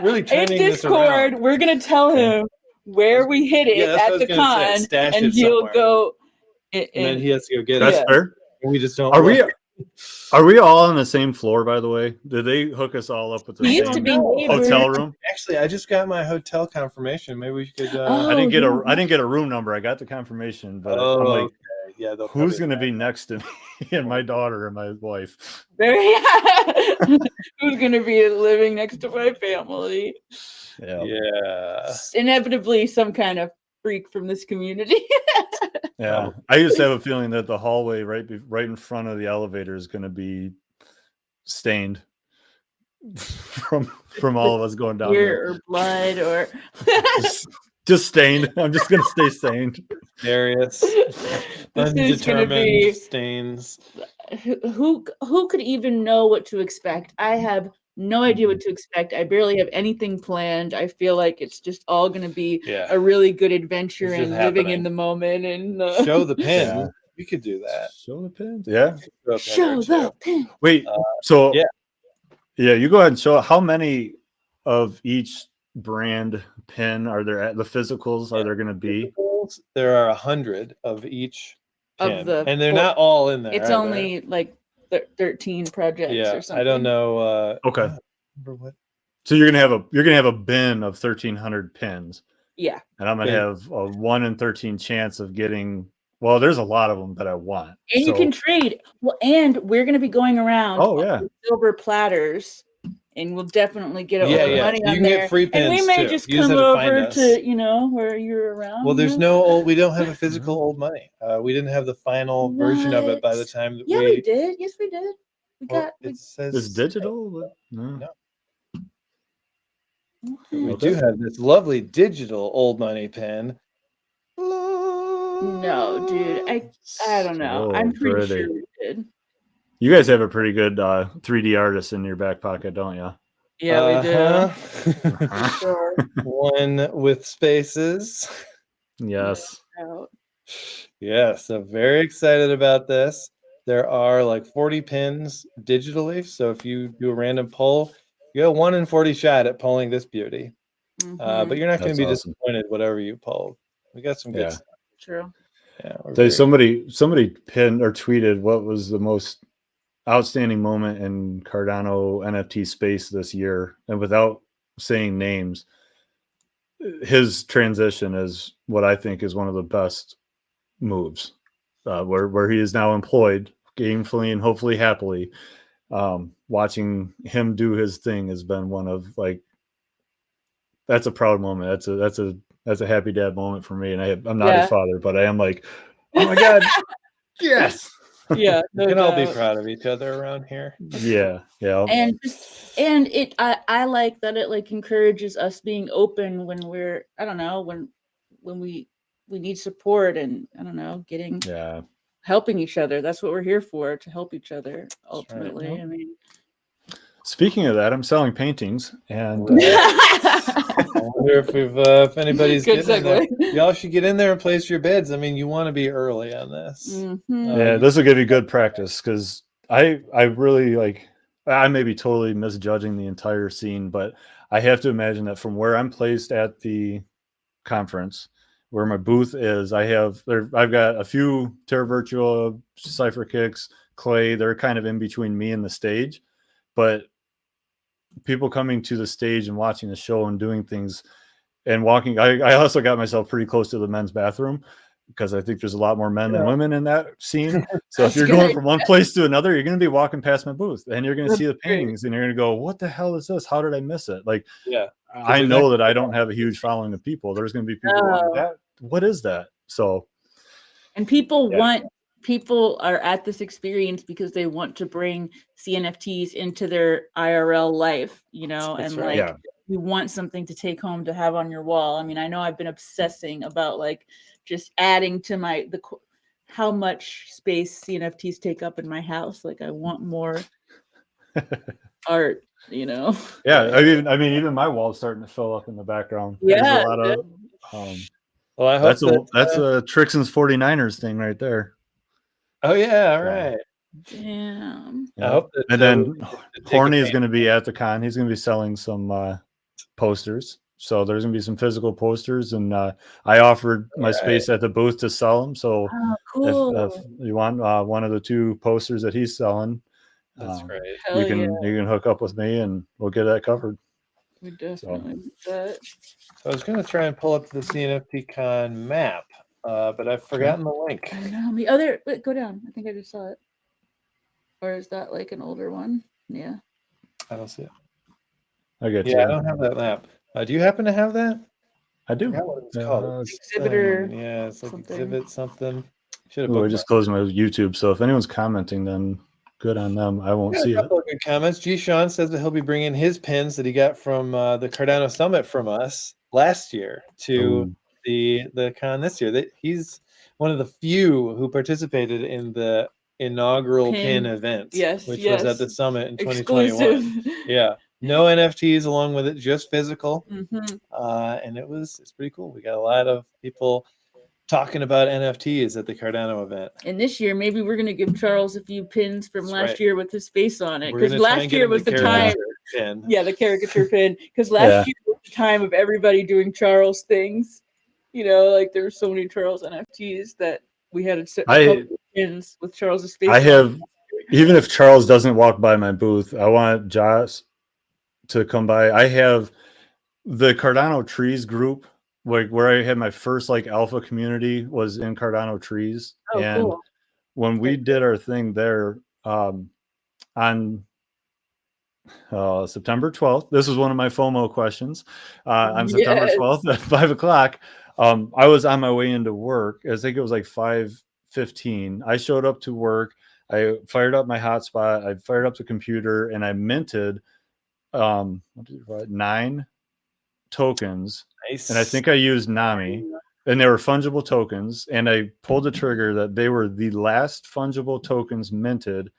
really turning in Discord, this around. We're gonna tell him where we hit it at the con, and he'll go. And then he has to go get it. That's fair. And we just don't. Are we all on the same floor, by the way? Did they hook us all up with the same hotel room? Actually, I just got my hotel confirmation. Maybe we could. I didn't get a room number. I got the confirmation, but I'm like, who's going to be next to me? And my daughter and my wife. Who's going to be living next to my family? Yeah. Inevitably, some kind of freak from this community. Yeah, I just have a feeling that the hallway right in front of the elevator is going to be stained from all of us going down there. Or blood, or Just stained. I'm just gonna stay stained. Darius. This is gonna be stains. who could even know what to expect? I have no idea what to expect. I barely have anything planned. I feel like it's just all gonna be Yeah. a really good adventure It's and just living happening. in the moment and Show the pin. Yeah. We could do that. Show the pins. Yeah. show the pin. Wait. So yeah. yeah, you go ahead and show how many of each brand pin are there at the physicals are there going to be? There are 100 of each pin, Of the and they're not all in there. It's only like 13 projects or something. I don't know. Okay. What? So you're gonna have a bin of 1,300 pins. Yeah. And I'm gonna have a 1 in 13 chance of getting. Well, there's a lot of them that I want. And you can trade. Well, and we're gonna be going around. Oh yeah. Silver platters. And we'll definitely get money you on can there. Get free pins and we may too. just you come just over to where you're around. Well, there's no old. We don't have a physical old money. We didn't have the final version of it by the time that we did. Yes, we did. It says it's digital. No. We do have this lovely digital old money pin. No, dude. I don't know. I'm pretty sure we did. You guys have a pretty good 3D artist in your back pocket, don't you? Yeah, we do. Sure. One with spaces. Yes. Yes, so very excited about this. There are like 40 pins digitally. So if you do a random poll, you get a 1 in 40 shot at polling this beauty. But you're not going to be disappointed whatever you poll. We got some good stuff. True. Yeah. Somebody pinned or tweeted what was the most outstanding moment in Cardano NFT space this year, and without saying names, his transition is what I think is one of the best moves, where he is now employed gainfully and hopefully happily. Watching him do his thing has been one of that's a proud moment. That's a happy dad moment for me, and I'm not his father, but I am like, oh my god, yes. Yeah, we can all be proud of each other around here. Yeah. And I like that it encourages us being open when we're when we need support and getting helping each other. That's what we're here for, to help each other ultimately. Right. I mean, speaking of that, I'm selling paintings, and I wonder if anybody's getting in there. Y'all should get in there and place your bids. I mean, you want to be early on this. Yeah, this will give you good practice, because I really I may be totally misjudging the entire scene, but I have to imagine that from where I'm placed at the conference, where my booth is, I've got a few Terra Virtua, Cypher Kicks, Clay. They're kind of in between me and the stage, but people coming to the stage and watching the show and doing things and walking. I also got myself pretty close to the men's bathroom, because I think there's a lot more men than women in that scene. So if you're going from one place to another, you're going to be walking past my booth, and you're going to see the paintings, and you're going to go, what the hell is this? How did I miss it? I know that I don't have a huge following of people. There's going to be people going, what is that? So, and people are at this experience because they want to bring cNFTs into their IRL life, you want something to take home to have on your wall. I mean, I know I've been obsessing about just adding to how much space cNFTs take up in my house. I want more art, Yeah, I mean, even my wall's starting to fill up in the background. Yeah, there's a lot of. Well, I hope that's a Trixon's 49ers thing right there. Oh yeah, all right. Damn. I hope that, and then Horny is going to be at the con. He's going to be selling some posters. So there's going to be some physical posters, and I offered my space at the booth to sell them. So cool. if you want one of the 2 posters that he's selling, that's great. You can hook up with me, and we'll get that covered. We definitely do that. So I was going to try and pull up the cNFT Con map, but I've forgotten the link. I know. Wait, go down. I think I just saw it. Or is that an older one? Yeah. I don't see it. I get you. I don't have that map. Do you happen to have that? I do. I what it's called. Exhibitor. Yeah, it's something. Exhibit something. I just closed my YouTube, so if anyone's commenting, then good on them. I won't Got see a it. couple of good comments. G. Sean says that he'll be bringing his pins that he got from the Cardano Summit from us last year to Ooh. the con this year. That he's one of the few who participated in the inaugural pin event, Yes, which yes. was at the summit in 2021. Exclusive. Yeah, no NFTs along with it, just physical, Mhm. and it's pretty cool. We got a lot of people talking about NFTs at the Cardano event. And this year, maybe we're gonna give Charles a few pins from That's last right. year with his face on it. We're Because gonna try last and get year him was the time. caricature pin. Yeah, the caricature pin. Because last Yeah. year was the time of everybody doing Charles things. You know, like there were so many Charles NFTs that we had a couple of pins with Charles's face. I have, even if Charles doesn't walk by my booth, I want Josh to come by. I have the Cardano Trees group, like where I had my first like alpha community was in Cardano Trees. Oh, and cool. when we did our thing there on September 12th, this was one of my FOMO questions. On September 12th at 5 o'clock, I was on my way into work. I think it was like 5:15. I showed up to work. I fired up my hotspot. I fired up the computer, and I minted 9 tokens. Nice. And I think I used Nami, and they were fungible tokens. And I pulled the trigger that they were the last fungible tokens minted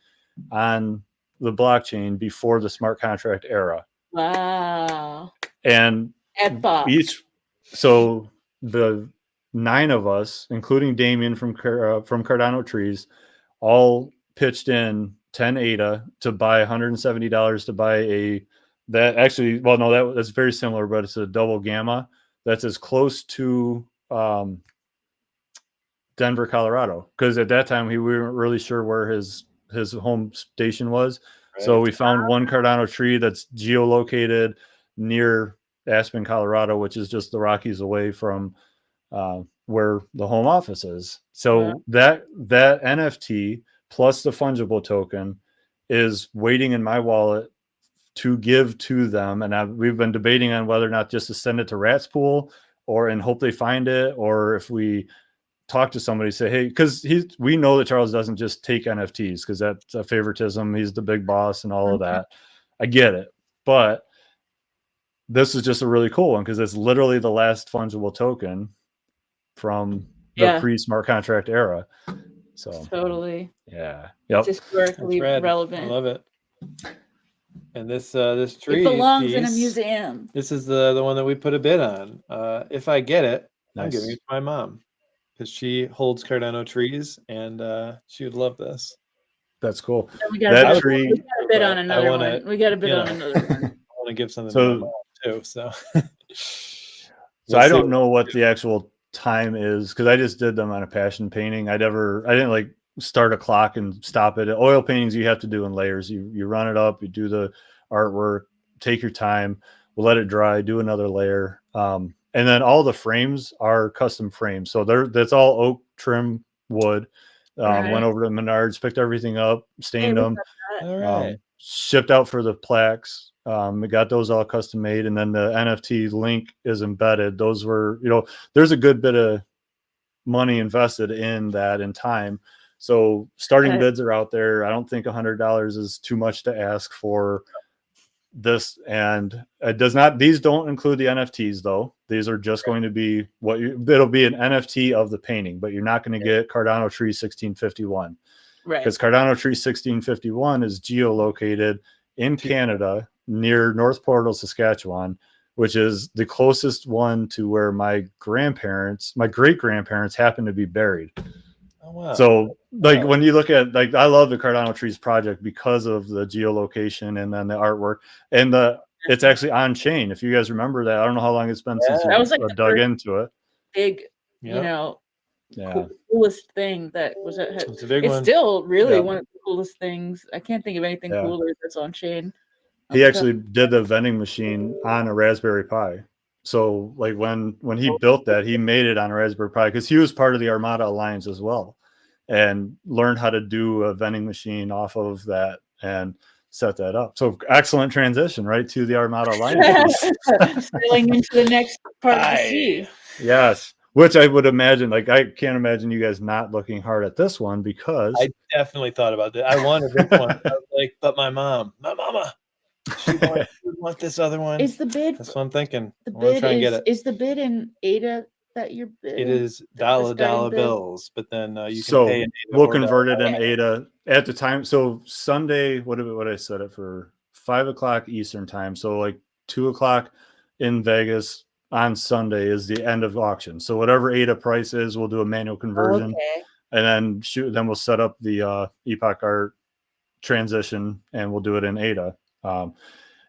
on the blockchain before the smart contract era. Wow. And so the 9 of us, including Damien from Cardano Trees, all pitched in 10 ADA to buy $170 to buy that's very similar, but it's a double gamma that's as close to Denver, Colorado, because at that time we weren't really sure where his home station was. Right. So we found one Cardano tree that's geolocated near Aspen, Colorado, which is just the Rockies away from where the home office is. So that NFT plus the fungible token is waiting in my wallet to give to them. And we've been debating on whether or not just to send it to Rat's Pool and hope they find it, or if we talk to somebody, say, hey, because we know that Charles doesn't just take NFTs because that's a favoritism. He's the big boss and all of that. I get it. But this is just a really cool one because it's literally the last fungible token from the pre-smart contract era. So totally. Yeah. Yep. Historically relevant. I love it. And this tree, it belongs in a museum. This is the one that we put a bid on. If I get it, I'm giving it to my mom because she holds Cardano trees and she would love this. That's cool. We got a bid on another one. We got a bid on another one. I want to give something to my mom too. So, I don't know what the actual time is because I just did them on a passion painting. I didn't like start a clock and stop it. Oil paintings you have to do in layers. You run it up, you do the artwork, take your time, we'll let it dry, do another layer. And then all the frames are custom frames. So that's all oak trim wood. Went over to Menards, picked everything up, stained them, shipped out for the plaques. We got those all custom made. And then the NFT link is embedded. Those were, there's a good bit of money invested in that in time. So starting bids are out there. I don't think $100 is too much to ask for this. And it does not, these don't include the NFTs though. These are just going to be it'll be an NFT of the painting, but you're not going to get Cardano Tree 1651. Right. Because Cardano Tree 1651 is geolocated in Canada near North Portal, Saskatchewan, which is the closest one to where my great grandparents happen to be buried. Oh, wow. So when you look at I love the Cardano Trees project because of the geolocation and then the artwork and it's actually on chain. If you guys remember that, I don't know how long it's been since you dug into it. Big, coolest thing that was it's a big one. Still really one of the coolest things. I can't think of anything cooler that's on chain. He actually did the vending machine on a Raspberry Pi. So when he built that, he made it on a Raspberry Pi because he was part of the Armada Alliance as well and learned how to do a vending machine off of that and set that up. So excellent transition right to the Armada Alliance. Sailing into the next part of the sea. Yes. Which I would imagine, like, I can't imagine you guys not looking hard at this one because I definitely thought about that. I wanted this one. I was like, but my mama, she would want this other one. Is the bid? That's what I'm thinking. The I want to bid try and get it. is the bid in ADA that you're bidding? It is starting dollar bid? bills, but then you can so pay in ADA we'll or convert it in Okay. ADA at the time. So Sunday, what I set it for 5 o'clock Eastern time. So like 2 o'clock in Vegas on Sunday is the end of auction. So whatever ADA price is, we'll do a manual conversion, Okay. and then we'll set up the Epoch Art transition, and we'll do it in ADA.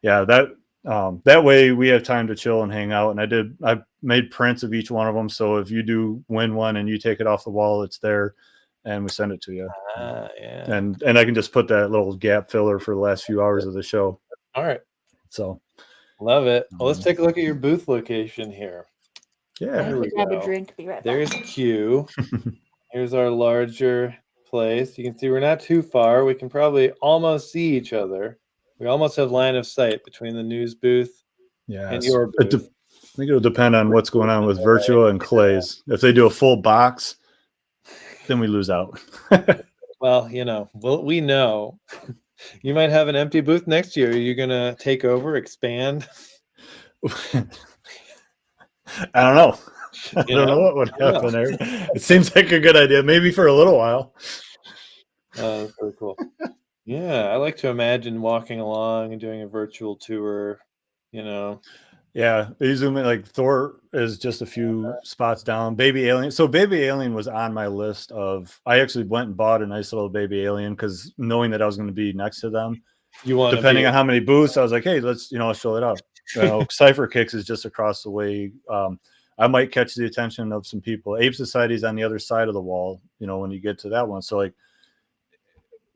That way we have time to chill and hang out. And I made prints of each one of them. So if you do win one and you take it off the wall, it's there and we send it to you. Yeah. And I can just put that little gap filler for the last few hours of the show. All right. So love it. Well, let's take a look at your booth location here. yeah. Here we Grab go. a drink. Be right back. There's Q. Here's our larger place. You can see we're not too far. We can probably almost see each other. We almost have line of sight between the news booth and your booth. I think it'll depend on what's going on with Virtua and Clay's. If they do a full box, then we lose out. Well, we know you might have an empty booth next year. You're going to take over, expand. I don't know. I don't know what would happen there. It seems like a good idea, maybe for a little while. That's pretty cool. Yeah, I like to imagine walking along and doing a virtual tour, Yeah, they zoom in. Like Thor is just a few spots down. Baby Alien. So Baby Alien was on my list of. I actually went and bought a nice little Baby Alien because knowing that I was going to be next to them. Depending on how many booths, I was like, hey, let's show it up. Cypher Kicks is just across the way. I might catch the attention of some people. Ape Society's on the other side of the wall. When you get to that one, so like.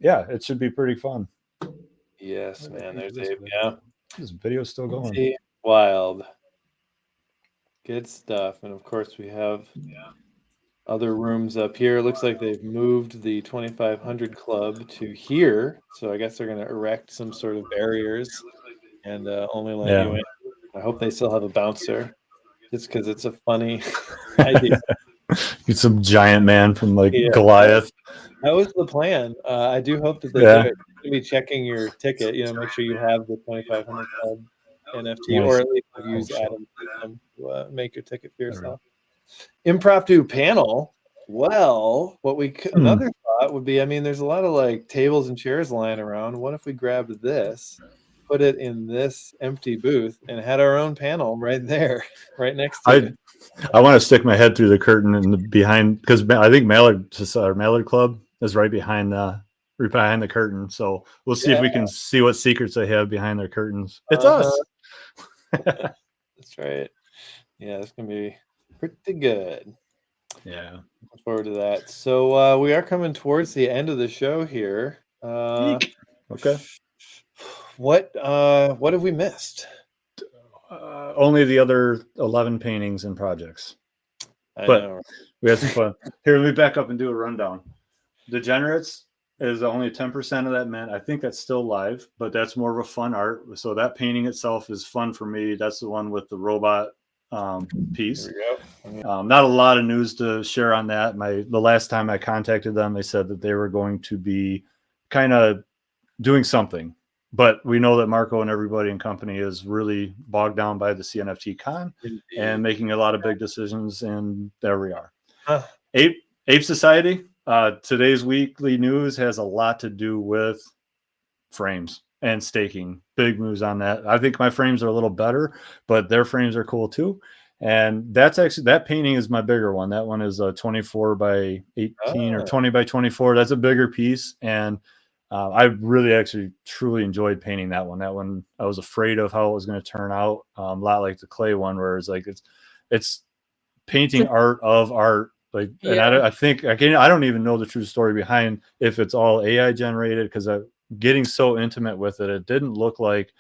Yeah, it should be pretty fun. Yes, man. There's Abe. Yeah. This video's still going. Wild. Good stuff. And of course, we have other rooms up here. It looks like they've moved the 2500 Club to here. So I guess they're going to erect some sort of barriers and only let you in. I hope they still have a bouncer. Just because it's a funny idea. Get some giant man from Goliath. That was the plan. I do hope that they do it. You'll be checking your ticket. Make sure you have the 2500 Club NFT, or at least use Adam's system to make your ticket for yourself. Impromptu panel. Well, another thought would be, there's a lot of tables and chairs lying around. What if we grabbed this, put it in this empty booth, and had our own panel right there, right next to it? I want to stick my head through the curtain and behind, because I think Mallard Club is right behind the curtain. So we'll see if we can see what secrets they have behind their curtains. It's us. That's right. Yeah, it's gonna be pretty good. Yeah, look forward to that. So we are coming towards the end of the show here. Okay. What have we missed? Only the other 11 paintings and projects. I know. We had some fun. Here, let me back up and do a rundown. Degenerates is only 10% of that mint. I think that's still live, but that's more of a fun art. So that painting itself is fun for me. That's the one with the robot piece. There we go. Not a lot of news to share on that. The last time I contacted them, they said that they were going to be kind of doing something. But we know that Marco and everybody in company is really bogged down by the cNFT con and making a lot of big decisions. And there we are. Ape Society. Today's weekly news has a lot to do with frames and staking. Big moves on that. I think my frames are a little better, but their frames are cool too. And that painting is my bigger one. That one is 24 by 18 or 20 by 24. That's a bigger piece. And I really actually truly enjoyed painting that one. That one, I was afraid of how it was going to turn out. A lot like the clay one, where it's painting art of art. And I think I don't even know the true story behind if it's all AI generated, because getting so intimate with it, it didn't look like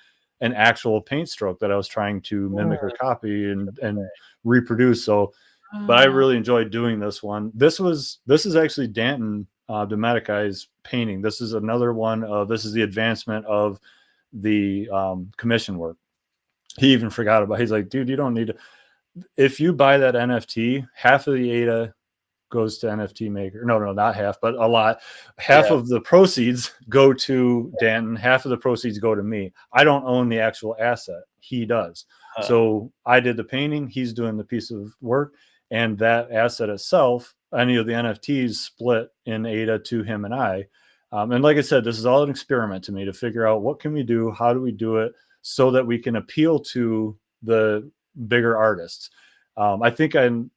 an actual paint stroke that I was trying to mimic or copy and reproduce. So, but I really enjoyed doing this one. This is actually Danton Dometicai's painting. This is another one this is the advancement of the commission work. He even forgot about. He's like, dude, you don't need to. if you buy that NFT, half of the ADA goes to NFT maker. No, not half, but a lot. Half of the proceeds go to Danton. Half of the proceeds go to me. I don't own the actual asset. He does. So I did the painting. He's doing the piece of work, and that asset itself, any of the NFTs split in ADA to him and I. And like I said, this is all an experiment to me to figure out what can we do, how do we do it, so that we can appeal to the bigger artists. I think on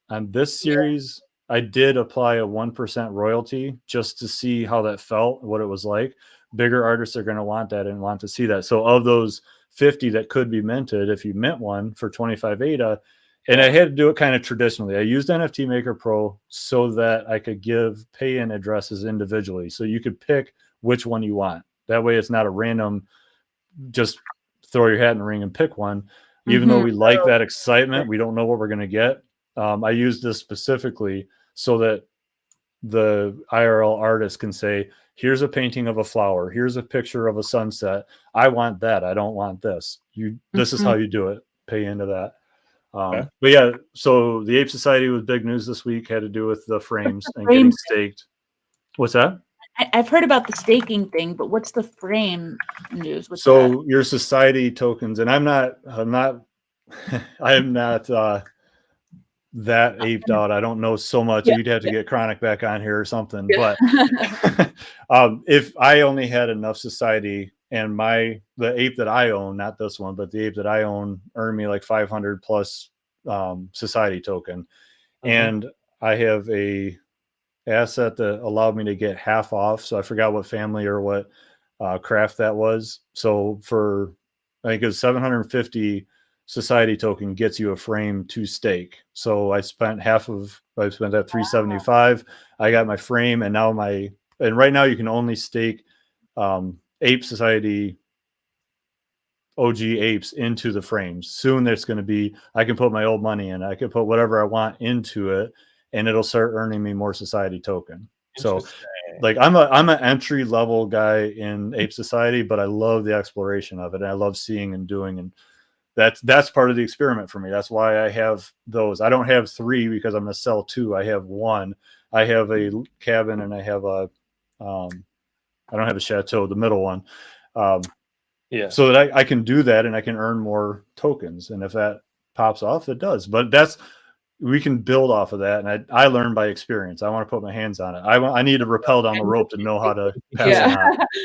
this series, I did apply a 1% royalty just to see how that felt, what it was like. Bigger artists are going to want that and want to see that. So of those 50 that could be minted, if you mint one for 25 ADA, and I had to do it kind of traditionally. I used NFT Maker Pro so that I could give pay-in addresses individually. So you could pick which one you want. That way it's not a random, just throw your hat in the ring and pick one. Even though we like that excitement, we don't know what we're going to get. I used this specifically so that the IRL artist can say, here's a painting of a flower. Here's a picture of a sunset. I want that. I don't want this. This is how you do it. Pay into that. But yeah, so the Ape Society was big news this week, had to do with the frames and getting staked. What's that? I've heard about the staking thing, but what's the frame news? What's so that? Your society tokens, and I'm not I am not that aped out. I don't know so much. You'd have to get Chronic back on here or something. But if I only had enough society, and the ape that I own, not this one, but the ape that I own, earned me like 500 plus society token, and I have a asset that allowed me to get half off. So I forgot what family or what craft that was. So I think it was 750 society token gets you a frame to stake. So I spent that 375. I got my frame, and right now you can only stake Ape Society OG apes into the frames. Soon there's going to be, I can put my old money in. I can put whatever I want into it, and it'll start earning me more society token. So like I'm an entry level guy in Ape Society, but I love the exploration of it. And I love seeing and doing, and that's part of the experiment for me. That's why I have those. I don't have 3 because I'm going to sell 2. I have 1. I have a cabin, and I have I don't have a chateau, the middle one. So that I can do that, and I can earn more tokens. And if that pops off, it does. But we can build off of that. And I learn by experience. I want to put my hands on it. I need to rappel down the rope to know how to pass it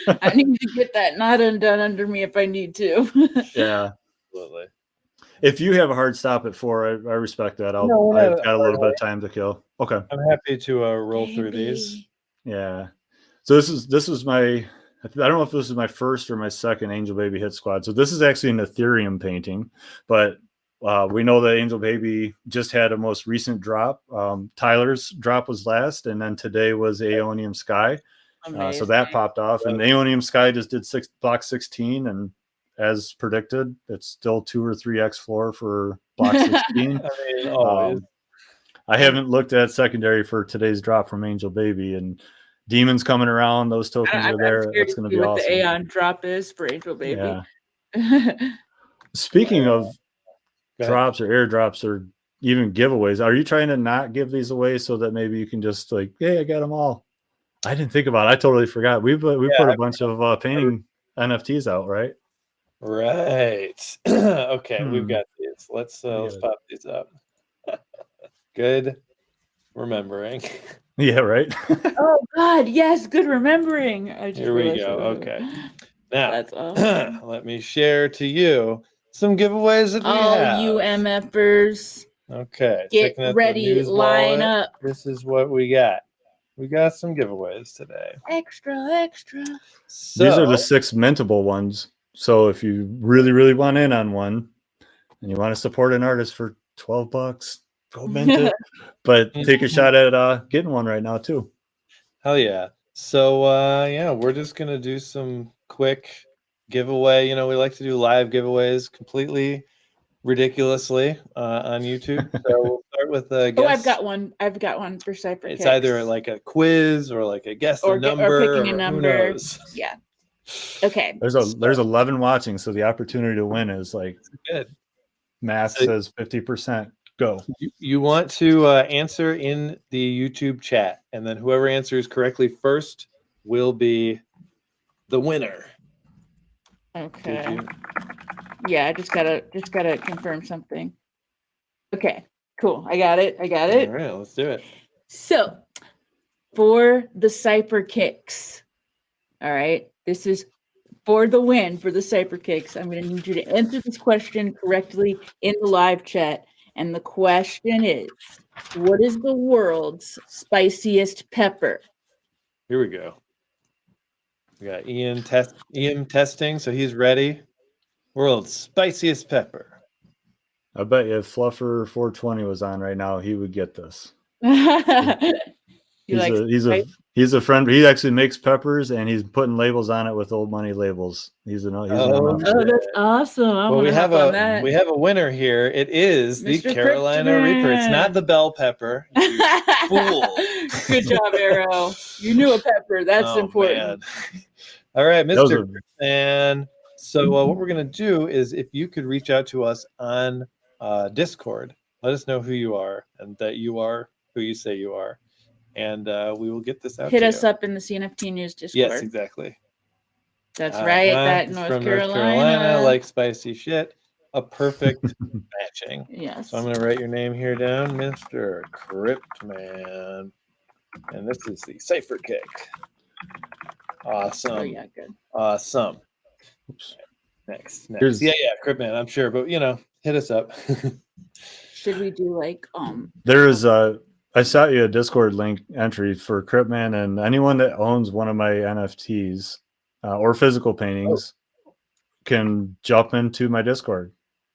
on. I need to get that knot undone under me if I need to. Yeah. Absolutely. If you have a hard stop at 4, I respect that. I've got a little bit of time to kill. Okay. I'm happy to roll through these. Yeah. So this is my, I don't know if this is my first or my second Angel Baby hit squad. So this is actually an Ethereum painting, but we know that Angel Baby just had a most recent drop. Tyler's drop was last, and then today was Aeonium Sky. So that popped off, and Aeonium Sky just did block 16, and as predicted, it's still 2 or 3x floor for block 16. I haven't looked at secondary for today's drop from Angel Baby, and Demons coming around. Those tokens are there. That's going to be awesome. What the Aeon drop is for Angel Baby. Yeah. Speaking of drops or airdrops or even giveaways, are you trying to not give these away so that maybe you can just like, hey, I got them all? I didn't think about it. I totally forgot. We put a bunch of painting NFTs out, right? Right. Okay, we've got these. Let's pop these up. Good remembering. Yeah, right. Oh God, yes, good remembering. Here we go. Okay. Now, that's awesome. Let me share to you some giveaways that we have. All you MFers. Okay. Get ready, line up. This is what we got. We got some giveaways today. Extra. So, these are the 6 mintable ones. So if you really, really want in on one and you want to support an artist for $12, go mint it. But take a shot at getting one right now too. Hell yeah. So we're just gonna do some quick giveaway. You know, we like to do live giveaways completely ridiculously on YouTube. So we'll start with guess. I've got one for Cypher. It's either like a quiz or like a guess the number or picking a number. Who knows? Yeah. Okay. There's 11 watching, so the opportunity to win is like good. Math says 50%. Go. You want to answer in the YouTube chat, and then whoever answers correctly first will be the winner. Okay. Yeah, I just gotta confirm something. Okay, cool. I got it. All right, let's do it. So, for the Cypher Kicks, all right, this is for the win for the Cypher Kicks. I'm going to need you to answer this question correctly in the live chat. And the question is, what is the world's spiciest pepper? Here we go. We got Ian testing, so he's ready. World's spiciest pepper. I bet you if Fluffer 420 was on right now, he would get this. He's a friend. He actually makes peppers, and he's putting labels on it with old money labels. He's an that's awesome. Well, we have a winner here. It is Mr. the Carolina Reaper. It's not the bell pepper. You fool. Good job, Arrow. You knew a pepper. That's important. Man. All right, Mr. And so what we're gonna do is, if you could reach out to us on Discord, let us know who you are and that you are who you say you are. And we will get this out. Hit us up in the cNFT News Discord. Yes, exactly. That's right. That North Carolina, like spicy shit. A perfect matching. Yes. So I'm gonna write your name here down, Mr. Cryptman, and this is the Cypher Kick. Awesome. Oh yeah, good. Awesome. Oops. Next. Yeah, Cryptman. I'm sure, but hit us up. Should we do There is I sent you a Discord link entry for Cryptman, and anyone that owns one of my NFTs or physical paintings can jump into my Discord.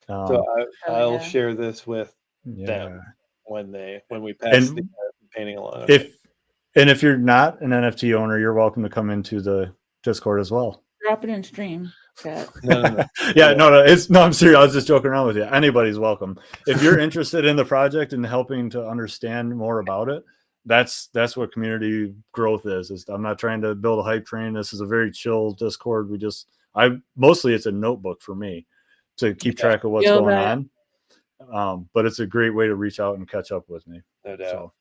So I'll share this with them when we pass the painting along. If you're not an NFT owner, you're welcome to come into the Discord as well. Drop it in stream. No. I'm serious. I was just joking around with you. Anybody's welcome. If you're interested in the project and helping to understand more about it, that's what community growth is. I'm not trying to build a hype train. This is a very chill Discord. Mostly it's a notebook for me to keep track of what's going on. But it's a great way to reach out and catch up with me. No doubt. So.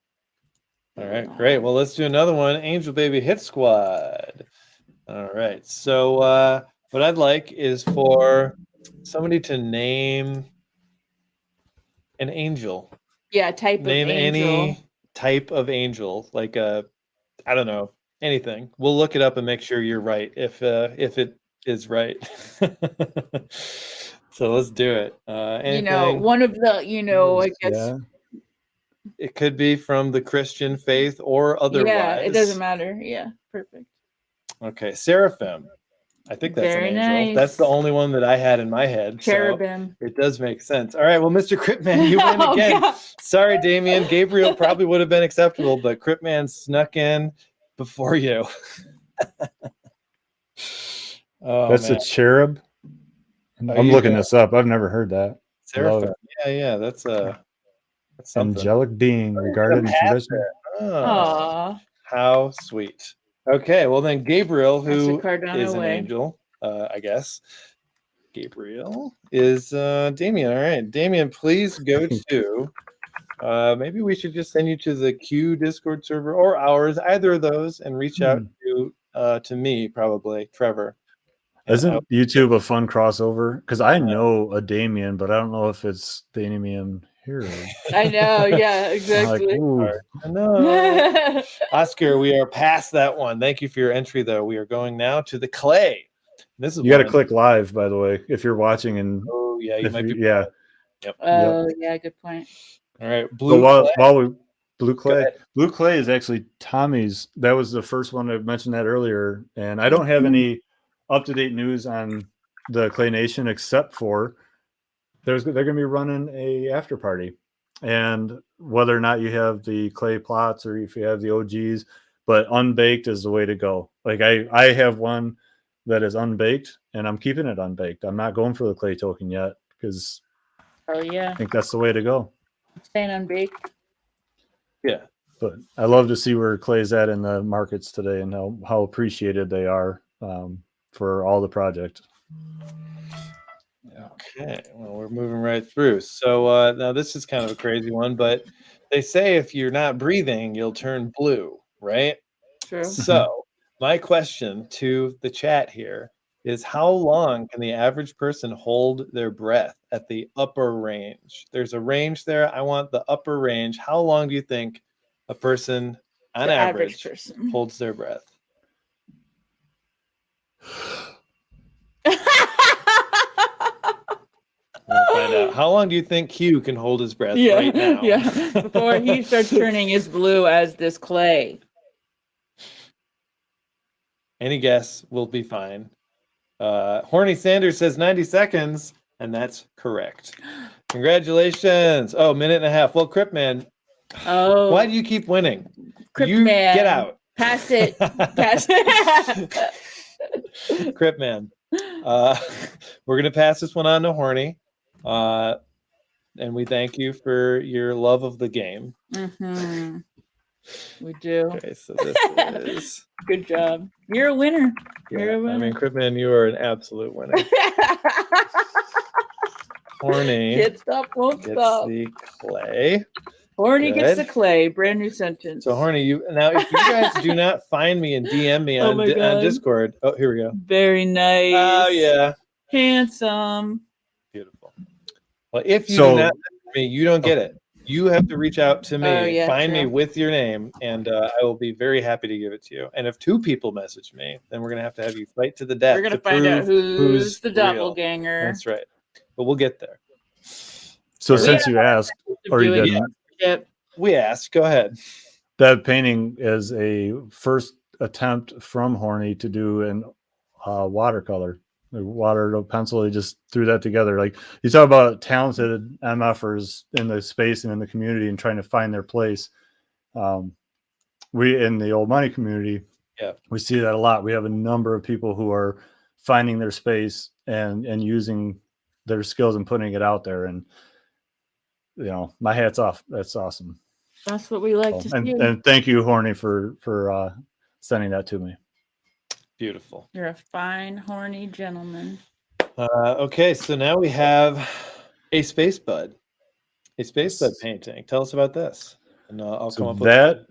All right, great. Well, let's do another one. Angel Baby Hit Squad. All right. So what I'd like is for somebody to name an angel. Yeah, name any type of angel, like I don't know, anything. We'll look it up and make sure you're right if it is right. So let's do it. One of the, I guess. Yeah. It could be from the Christian faith or otherwise. Yeah, it doesn't matter. Yeah, perfect. Okay, Seraphim. I think that's Very an angel. nice. That's the only one that I had in my head. Cherubim. So it does make sense. All right, well, Mr. Cryptman, you win again. God. Sorry, Damien. Gabriel probably would have been acceptable, but Cryptman snuck in before you. That's a cherub? I'm looking this up. I've never heard that. Seraphim. Yeah, that's angelic being regarded in tradition. Oh, how sweet. Okay, well then Gabriel, who is an angel, I guess. Gabriel is Damien. All right, Damien, please go to. Maybe we should just send you to the Q Discord server or ours, either of those, and reach out to me, probably Trevor. Isn't YouTube a fun crossover? Because I know a Damien, but I don't know if it's Damien Hero. I know, yeah, exactly. I know. Oscar, we are past that one. Thank you for your entry, though. We are going now to the clay. This is you got to click live, by the way, if you're watching. And you might be. Yeah. Yep. Oh, yeah, good point. All right, Blue Clay is actually Tommy's. That was the first one I mentioned that earlier, and I don't have any up-to-date news on the Clay Nation except for they're going to be running a after party, and whether or not you have the clay plots or if you have the OGs, but unbaked is the way to go. Like I have one that is unbaked, and I'm keeping it unbaked. I'm not going for the clay token yet because I think that's the way to go. Staying unbaked. Yeah, but I love to see where clay's at in the markets today and how appreciated they are for all the projects. Okay, well, we're moving right through. So now this is kind of a crazy one, but they say if you're not breathing, you'll turn blue, right? True. So my question to the chat here is how long can the average person hold their breath at the upper range? There's a range there. I want the upper range. How long do you think a person on The average average person. holds their breath? I'm gonna find out. How long do you think Q can hold his breath right now? Yeah. Before he starts turning as blue as this clay. Any guess will be fine. Horny Sanders says 90 seconds, and that's correct. Congratulations. Oh, minute and a half. Well, Cripman, Oh. why do you keep winning? Crip You man. get out. Pass it. Pass it. Cripman. We're going to pass this one on to Horny. And we thank you for your love of the game. Mm-hmm. We do. Okay, so this is... Good job. You're a winner. You're a winner. I mean, Cripman, you are an absolute winner. Horny Can't stop, won't gets stop. the clay. Horny gets Good. the clay. Brand new sentence. So Horny, if you guys do not find me and DM me Oh on, my on God. Discord. Oh, here we go. Very nice. Oh yeah, Handsome. beautiful. Well, if you do not message me, you don't get it. You have to reach out to me, Oh, yeah, find me true. with your name, and I will be very happy to give it to you. And if 2 people message me, then we're gonna have to have you fight to the death. We're gonna to find out prove who's the real. doppelganger. That's right. But we'll get there. So since you asked, or you didn't, Yep. We asked. Go ahead. that painting is a first attempt from Horny to do an watercolor. The water to pencil, he just threw that together. Like, you talk about talented MFers in the space and in the community and trying to find their place. We in the old money community, we see that a lot. We have a number of people who are finding their space and using their skills and putting it out there. And my hat's off. That's awesome. That's what we like to see. And thank you, Horny, for sending that to me. Beautiful. You're a fine, horny gentleman. Okay, so now we have a space bud painting. Tell us about this, and I'll come up with that.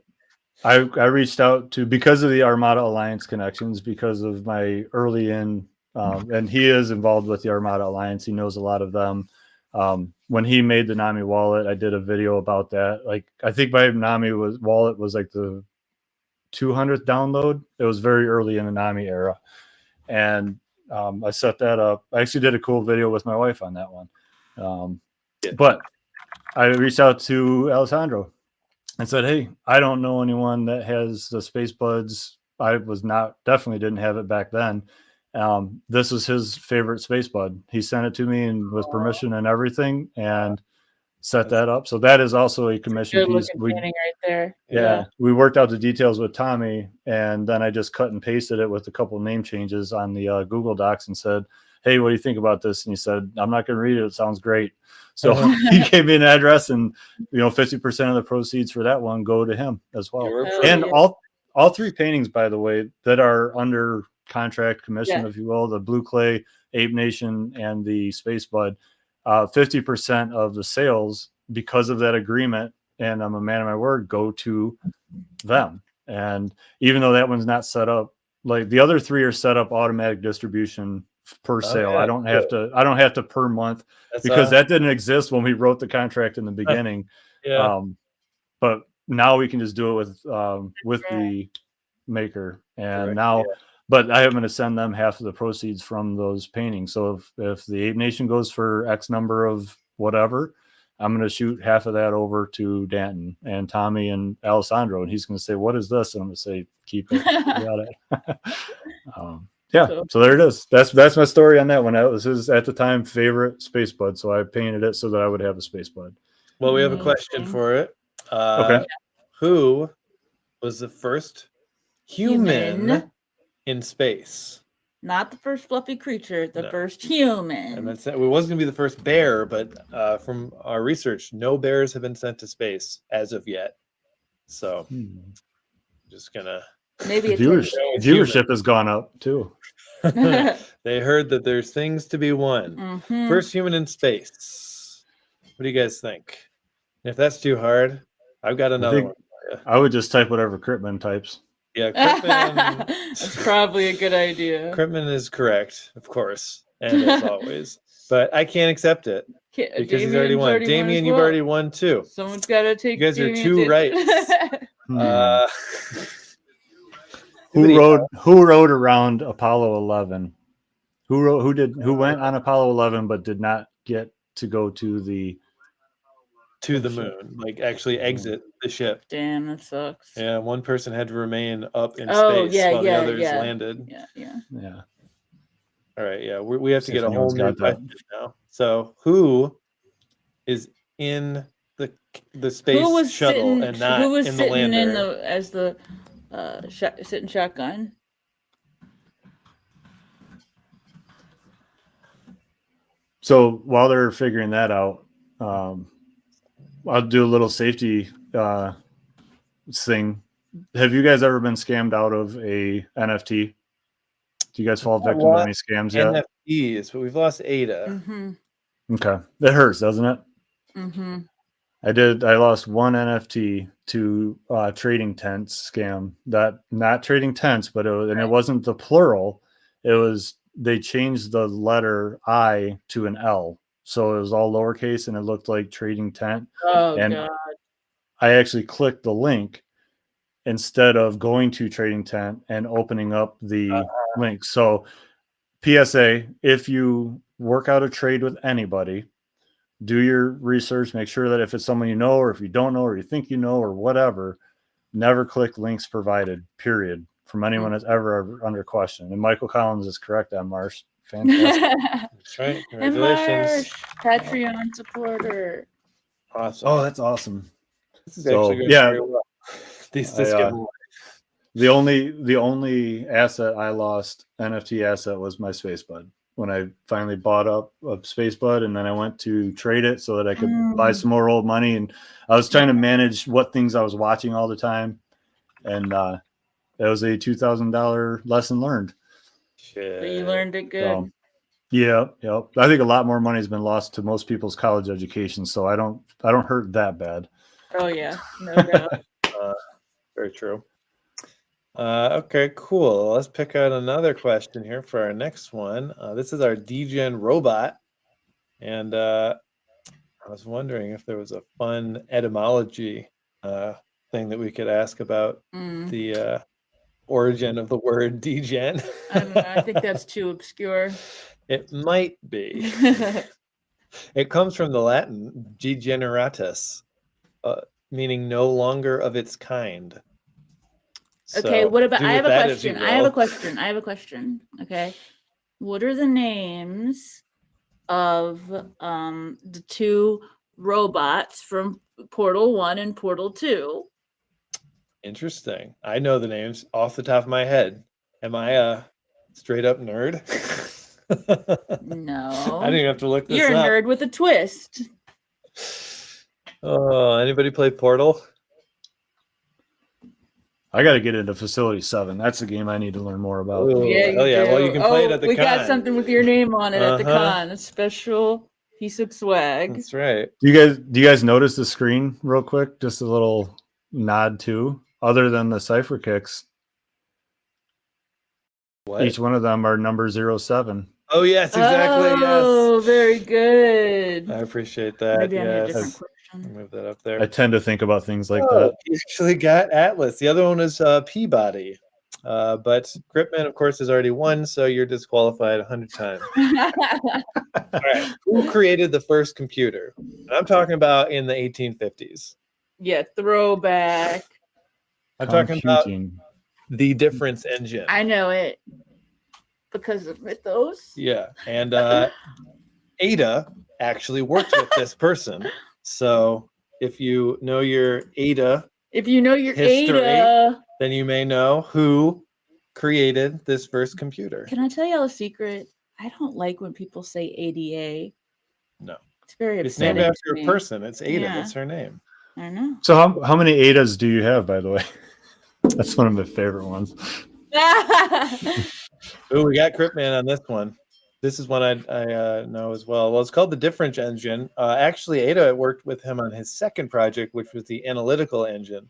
I reached out to, because of the Armada Alliance connections, because of my early in, and he is involved with the Armada Alliance. He knows a lot of them. When he made the Nami wallet, I did a video about that. Like, I think my Nami wallet was like the 200th download. It was very early in the Nami era, and I set that up. I actually did a cool video with my wife on that one. But I reached out to Alessandro and said, hey, I don't know anyone that has the Space Buds. I definitely didn't have it back then. This is his favorite Space Bud. He sent it to me and with permission and everything, and set that up. So that is also a commission piece. Painting right there. Yeah, we worked out the details with Tommy, and then I just cut and pasted it with a couple of name changes on the Google Docs and said, hey, what do you think about this? And he said, I'm not going to read it. It sounds great. So he gave me an address, and 50% of the proceeds for that one go to him as well. And all 3 paintings, by the way, that are under contract commission, if you will, the Blue Clay, Ape Nation, and the Space Bud, 50% of the sales, because of that agreement, and I'm a man of my word, go to them. And even though that one's not set up, like the other 3 are set up automatic distribution per sale. I don't have to per month. That's because that didn't exist when we wrote the contract in the beginning. But now we can just do it with the maker. And but I am going to send them half of the proceeds from those paintings. So if the Ape Nation goes for X number of whatever, I'm going to shoot half of that over to Danton and Tommy and Alessandro, and he's going to say, what is this? And I'm going to say, keep it. Got it. So there it is. That's my story on that one. That was his, at the time, favorite Space Bud. So I painted it so that I would have a Space Bud. Well, we have a question for it. Okay. Who was the first human in space? Not the first fluffy creature, the first human. And that's it. It wasn't going to be the first bear, but from our research, no bears have been sent to space as of yet. So just gonna maybe viewership has gone up too. They heard that there's things to be won. Mhm. First human in space. What do you guys think? If that's too hard, I've got another think- one for you. I would just type whatever Critman types. Yeah, Critman. That's probably a good idea. Critman is correct, of course, and as always. But I can't accept it because he's already won. Damien, you've already won too. Someone's got to take. You guys are Damien two to- rights. Who rode around Apollo 11? Who went on Apollo 11 but did not get to go to the moon, like actually exit the ship. Damn, that sucks. Yeah, one person had to remain up in Oh, space yeah, while yeah, the others yeah. landed. Yeah. All right, yeah, we have to See get if a whole anyone's new got that. question now. So, who is in the space Who was shuttle sitting? and not Who was in the sitting lander? as the sitting shotgun? So while they're figuring that out, I'll do a little safety thing. Have you guys ever been scammed out of a NFT? Do you guys fall victim to any scams yet? NFTs, but we've lost Ada. Mm-hmm. Okay, that hurts, doesn't it? Mm-hmm. I lost one NFT to trading tents scam. That not trading tents, but it wasn't the plural. It was they changed the letter I to an L, so it was all lowercase and it looked like trading tent. Oh And god. I actually clicked the link instead of going to trading tent and opening up the link. So PSA, if you work out a trade with anybody, do your research, make sure that if it's someone you know, or if you don't know, or you think you know, or whatever, never click links provided, period, from anyone that's ever under question. And Michael Collins is correct on Marsh. Fantastic. That's right. And Congratulations. Marsh, Patreon supporter. Awesome. Oh, that's awesome. This is So, actually going yeah. very well. This I, give away. The only asset I lost, NFT asset, was my Space Bud. When I finally bought up a Space Bud, and then I went to trade it so that I could buy some more old money. And I was trying to manage what things I was watching all the time. And that was a $2,000 lesson learned. Shit. But you learned it good. So, yeah. I think a lot more money has been lost to most people's college education, so I don't hurt that bad. Oh yeah, no doubt. Very true. Okay, cool. Let's pick out another question here for our next one. This is our DGen robot. And I was wondering if there was a fun etymology thing that we could ask about the origin of the word DGen. I don't know. I think that's too obscure. It might be. It comes from the Latin degeneratus, meaning no longer of its kind. Okay, So, what about? do I have with a that as you question. I have a will. question. I have a question. Okay, what are the names of the two robots from Portal 1 and Portal 2? Interesting. I know the names off the top of my head. Am I a straight up nerd? No. I didn't even have to look this You're a up. nerd with a twist. Oh, anybody play Portal? I got to get into Facility 7. That's the game I need to learn more about. Ooh, Yeah, you hell yeah. do. Well, you can play it at the we con. got something with your name on it at the Uh-huh. con. A special piece of swag. That's right. Do you guys notice the screen real quick? Just a little nod to, other than the cipher kicks. What? Each one of them are number 07. Oh, yes, exactly. Oh, very good. Yes. I appreciate that. Maybe I need a Yes. different I'll question. move that up there. I tend to think about things like Oh, that. you actually got Atlas. The other one is Peabody. But Gripman, of course, has already won, so you're disqualified 100 times. All right. Who created the first computer? And I'm talking about in the 1850s. Yeah, throwback. I'm talking about Computing. the difference engine. I know it because of Mythos. Yeah. And Ada actually worked with this person. So if you know your Ada, If you know your History. Ada. then you may know who created this first computer. Can I tell y'all a secret? I don't like when people say ADA. No. It's very It's upsetting. named after to a me. person. It's Ada. Yeah. That's her name. I know. So how many Adas do you have, by the way? That's one of my favorite ones. Oh, we got Cryptman on this one. This is one I know as well. Well, it's called the Difference Engine. Actually, Ada worked with him on his second project, which was the Analytical Engine.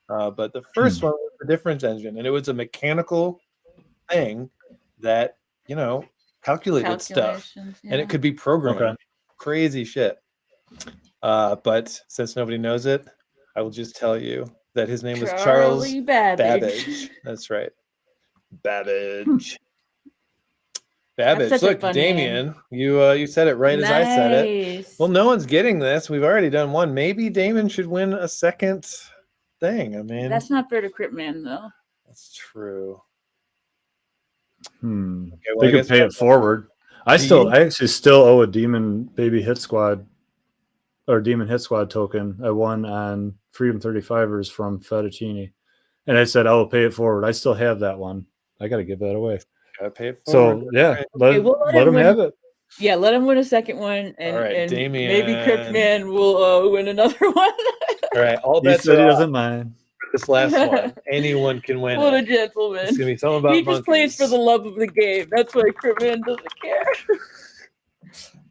But the first one was the Difference Engine, and it was a mechanical thing that, calculated stuff. Calculations, And it could be programmed. Okay. Crazy shit. But since nobody knows it, I will just tell you that his name was Charles Charlie Babbage. Babbage. That's right. Babbage. That's Babbage. such a Look, fun Damien, you said it right as I said it. Nice. Well, no one's getting this. We've already done one. Maybe Damon should win a second thing. I mean, That's not fair to Cryptman, though. that's true. Hmm. Okay, well, They I could guess pay it forward. I actually still owe a Demon Baby Hit Squad or Demon Hit Squad token. I won on Freedom 35ers from Fettuccine. And I said I will pay it forward. I still have that one. I got to give that away. Gotta pay it forward. So yeah, Okay, we'll let let him him win. have it. Yeah, let him win a second one, and, All right, and Damien. maybe Cryptman will win another one. All right, all He bets said he are off doesn't mind. for this last one. Anyone can win What a it. gentleman. It's gonna be something about He just plays for monkeys. the love of the game. That's why Cryptman doesn't care.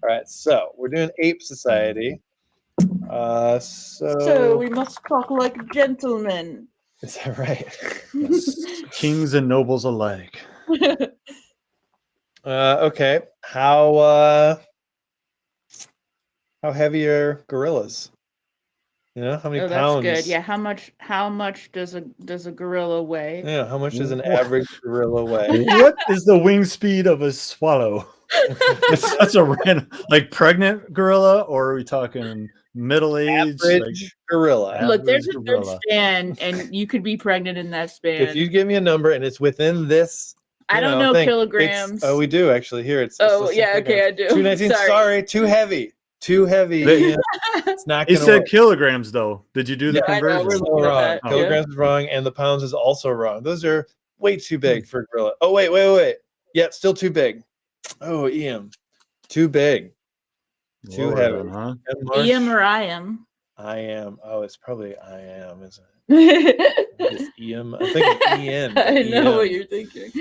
All right, so we're doing Ape Society. So we must talk like gentlemen. is that right? Yes. Kings and nobles alike. Okay. How heavy are gorillas? How many Oh, that's pounds? good. Yeah, how much does a gorilla weigh? Yeah, how much does an What? average gorilla weigh? What is the wing speed of a swallow? It's such a random, like pregnant gorilla, or are we talking middle age? Average gorilla. Look, there's a average good gorilla. span, and you could be pregnant in that span. If you give me a number and it's within this, I don't know thing, kilograms. oh, we do actually. Here it's. Oh, it's yeah, okay, I do. 219. Sorry. Sorry, too heavy. Too heavy. They- Ian. It's not He gonna said work. kilograms, though. Did you do the Yeah, I know, conversion? we're It's looking at wrong. that, yeah. Kilograms is wrong, and the pounds is also wrong. Those are way too big for a gorilla. Oh, wait. Yeah, still too big. Oh, Ian. Too big. Too Lower heavy. then, huh? And Marsh, Ian or I am. I am. Oh, it's probably I am, isn't it? It's Ian. I think it's Ian. I know Ian. what you're thinking.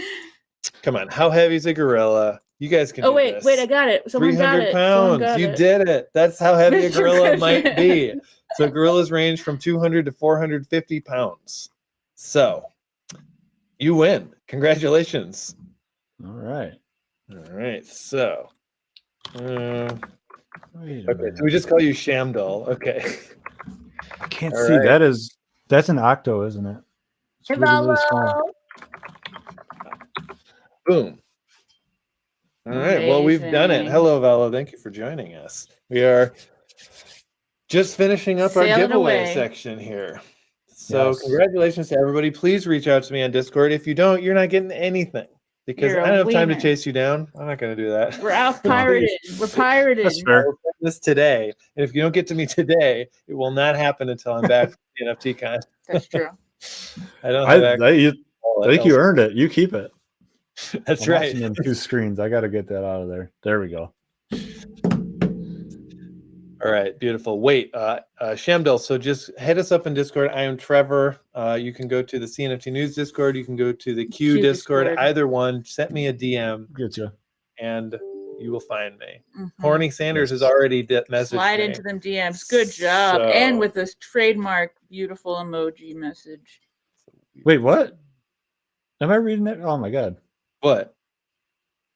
Come on. How heavy is a gorilla? You guys can Oh do wait, this. wait, I got it. Someone got 300 it. Someone pounds. got You it. did it. That's how heavy a Mr. gorilla might Griffin. be. So gorillas range from 200 to 450 pounds. So you win. Congratulations. All right. All right. So, Wait a okay. minute. So we just call you Shamdol. Okay. I can't All see. right. That's an octo, isn't it? It's really, really small. Boom. All right. Well, we've done it. Amazing. Hello, Valo. Thank you for joining us. We are just finishing up our Sailing giveaway away. section here. So Yes. congratulations to everybody. Please reach out to me on Discord. If you don't, you're not getting anything because You're I a don't have time to wiener. chase you down. I'm not going to do that. We're out pirated. We're pirated. That's I fair. will send this today. And if you don't get to me today, it will not happen until I'm back from the NFT con. That's true. I don't have access I to all that think you else. earned it. You keep it. That's I'm right. watching them two screens. I got to get that out of there. There we go. All right, beautiful. Wait, Shamdel, so just head us up in Discord. I am Trevor. You can go to the cNFT News Discord. You can go to the Q Discord. Discord. Either one. Send me a DM, Get you. and you will find me. Mhm. Horny Sanders has already messaged Slide me. into them DMs. Good job. So- And with this trademark beautiful emoji message. Wait, what? Am I reading it? Oh my god. What?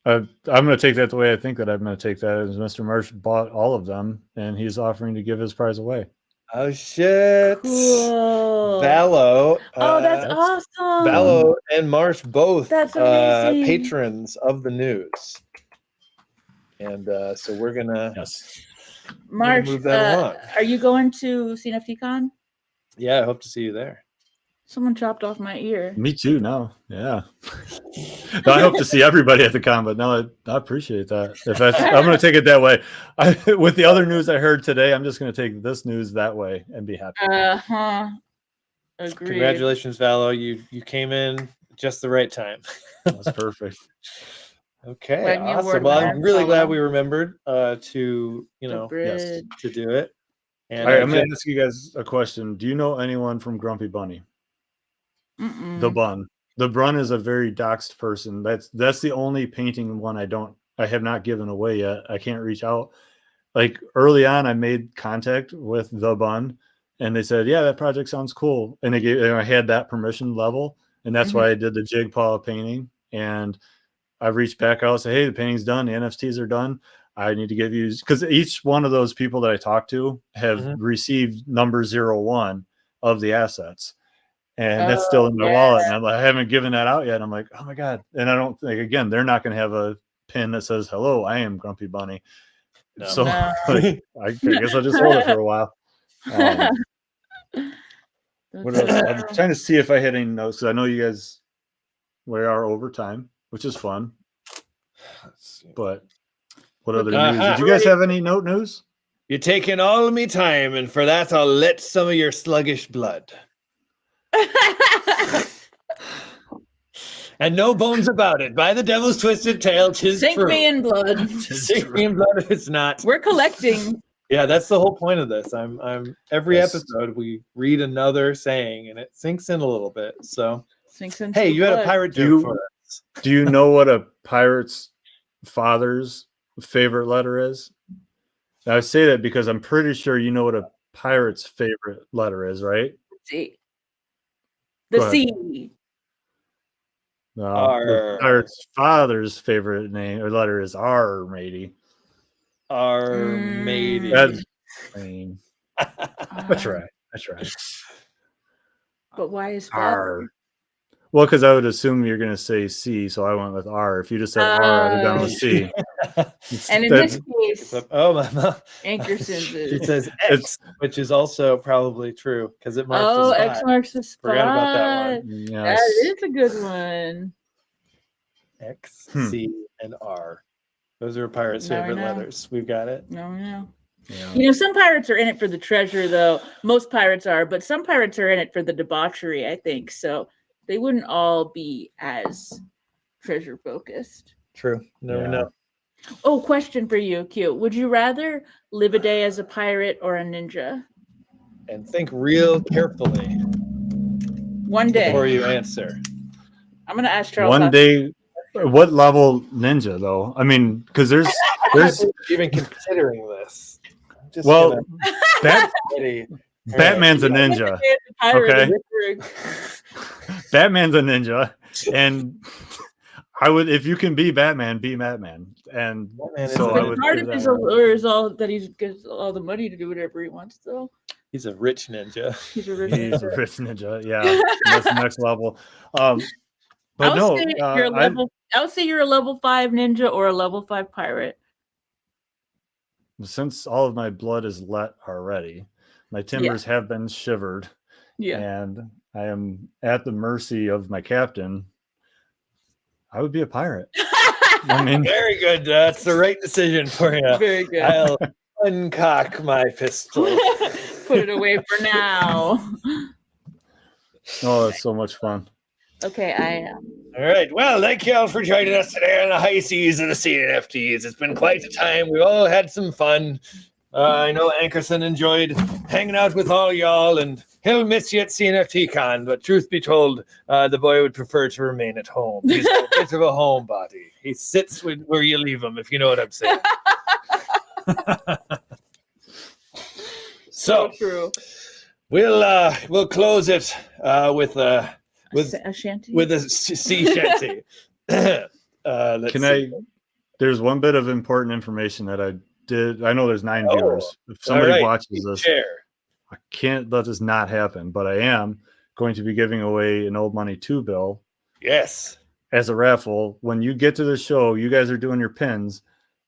I'm going to take that the way I think that I'm going to take that. As Mr. Marsh bought all of them, and he's offering to give his prize away. Oh shit! Cool. Valo. Oh, that's awesome. Valo and Marsh both That's amazing. patrons of the news, and so we're gonna Yes. March, move that along. are you going to cNFTCon? Yeah, I hope to see you there. Someone chopped off my ear. Me too. No. Yeah. No, I hope to see everybody at the con, but no, I appreciate that. If that's, I'm going to take it that way. With the other news I heard today, I'm just going to take this news that way and be happy. Agreed. Congratulations, Valo. You came in just the right time. That's perfect. Okay, Wagner awesome. Award Well, winner, I'm really glad Valo. we remembered to The yes. bridge. to do it. And All right, I'm just- going to ask you guys a question. Do you know anyone from Grumpy Bunny? Mm-mm. The bun. The Brun is a very doxed person. That's the only painting one I have not given away yet. I can't reach out. Like early on, I made contact with the Bun, and they said, "Yeah, that project sounds cool." And I had that permission level, and that's why I did the jig paw painting. And I reached back out and said, "Hey, the painting's done. The NFTs are done. I need to give you," because each one of those people that I talked to have received number 01 of the assets. And that's still in my wallet, and I haven't given that out yet. I'm like, oh my god! And I don't think, again, they're not going to have a pin that says "Hello, I am Grumpy Bunny." No. So like, I guess I'll just hold it for a while. What else? I'm trying to see if I had any notes. I know you guys, we are over time, which is fun. But what other news? Did you guys have any news? You're taking all of me time, and for that, I'll let some of your sluggish blood. And no bones about it. By the devil's twisted tail, 'tis Sink true. me in blood. Sink me in blood if it's not. We're collecting. Yeah, that's the whole point of this. I'm every episode we read another saying, and it sinks in a little bit. So, Sinks in. hey, you had a pirate joke for us. Do you know what a pirate's father's favorite letter is? Now, I say that because I'm pretty sure you know what a pirate's favorite letter is, right? C. The C. No, the pirate's father's favorite name or letter is R, matey. R, matey. That's lame. That's right. That's right. But why is R? Well, because I would assume you're going to say C, so I went with R. If you just said R, I'd have gone with C. And in this case, oh my mom, Ankerson's she says X, which is also probably true because it marks the spot. X marks the spot. Forgot about that one. Yes. That is a good one. X, C, and R. Those are pirates' favorite letters. We've got it. No. Yeah. You know, some pirates are in it for the treasure, though. Most pirates are, but some pirates are in it for the debauchery, I think. So they wouldn't all be as treasure focused. True. No. Oh, question for you, Q. Would you rather live a day as a pirate or a ninja? And think real carefully. One day. Before you answer. I'm going to ask Charles. One day. What level ninja, though? I mean, because there's even considering this. Well, Batman's a ninja. Okay. Batman's a ninja, and I would, if you can be Batman, be Batman. And so I would. Part of his allure is all that he gets all the money to do whatever he wants, though. He's a rich ninja. He's a rich ninja. Yeah, that's the next level. But I would say you're a level 5 ninja or a level 5 pirate. Since all of my blood is let already, my timbers have been shivered. Yeah. And I am at the mercy of my captain. I would be a pirate. I mean, very good. That's the right decision for you. Very good. I'll uncock my pistol. Put it away for now. Oh, that's so much fun. Okay, I am. All right. Well, thank you all for joining us today on the high seas of the cNFTs. It's been quite a time. We've all had some fun. I know Ankerson enjoyed hanging out with all y'all, and he'll miss you at cNFTCon. But truth be told, the boy would prefer to remain at home. He's a bit of a homebody. He sits where you leave him, if you know what I'm saying. So true. We'll close it with a shanty. With a sea shanty. There's one bit of important information that I did. I know there's 9 viewers. If somebody watches this, I can't let this not happen, but I am going to be giving away an old money 2 bill. Yes. As a raffle. When you get to the show, you guys are doing your pins.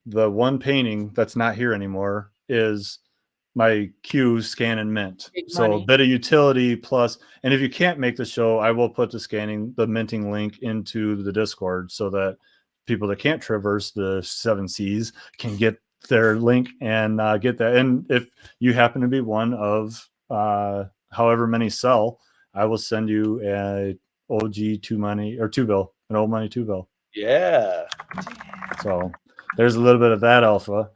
The one painting that's not here anymore is my Q scan and mint. So a bit of utility plus, and if you can't make the show, I will put the minting link into the Discord so that people that can't traverse the 7 seas can get their link and get that. And if you happen to be one of however many sell, I will send you a OG 2 money or 2 bill, an old money 2 bill. Yeah. So there's a little bit of that alpha.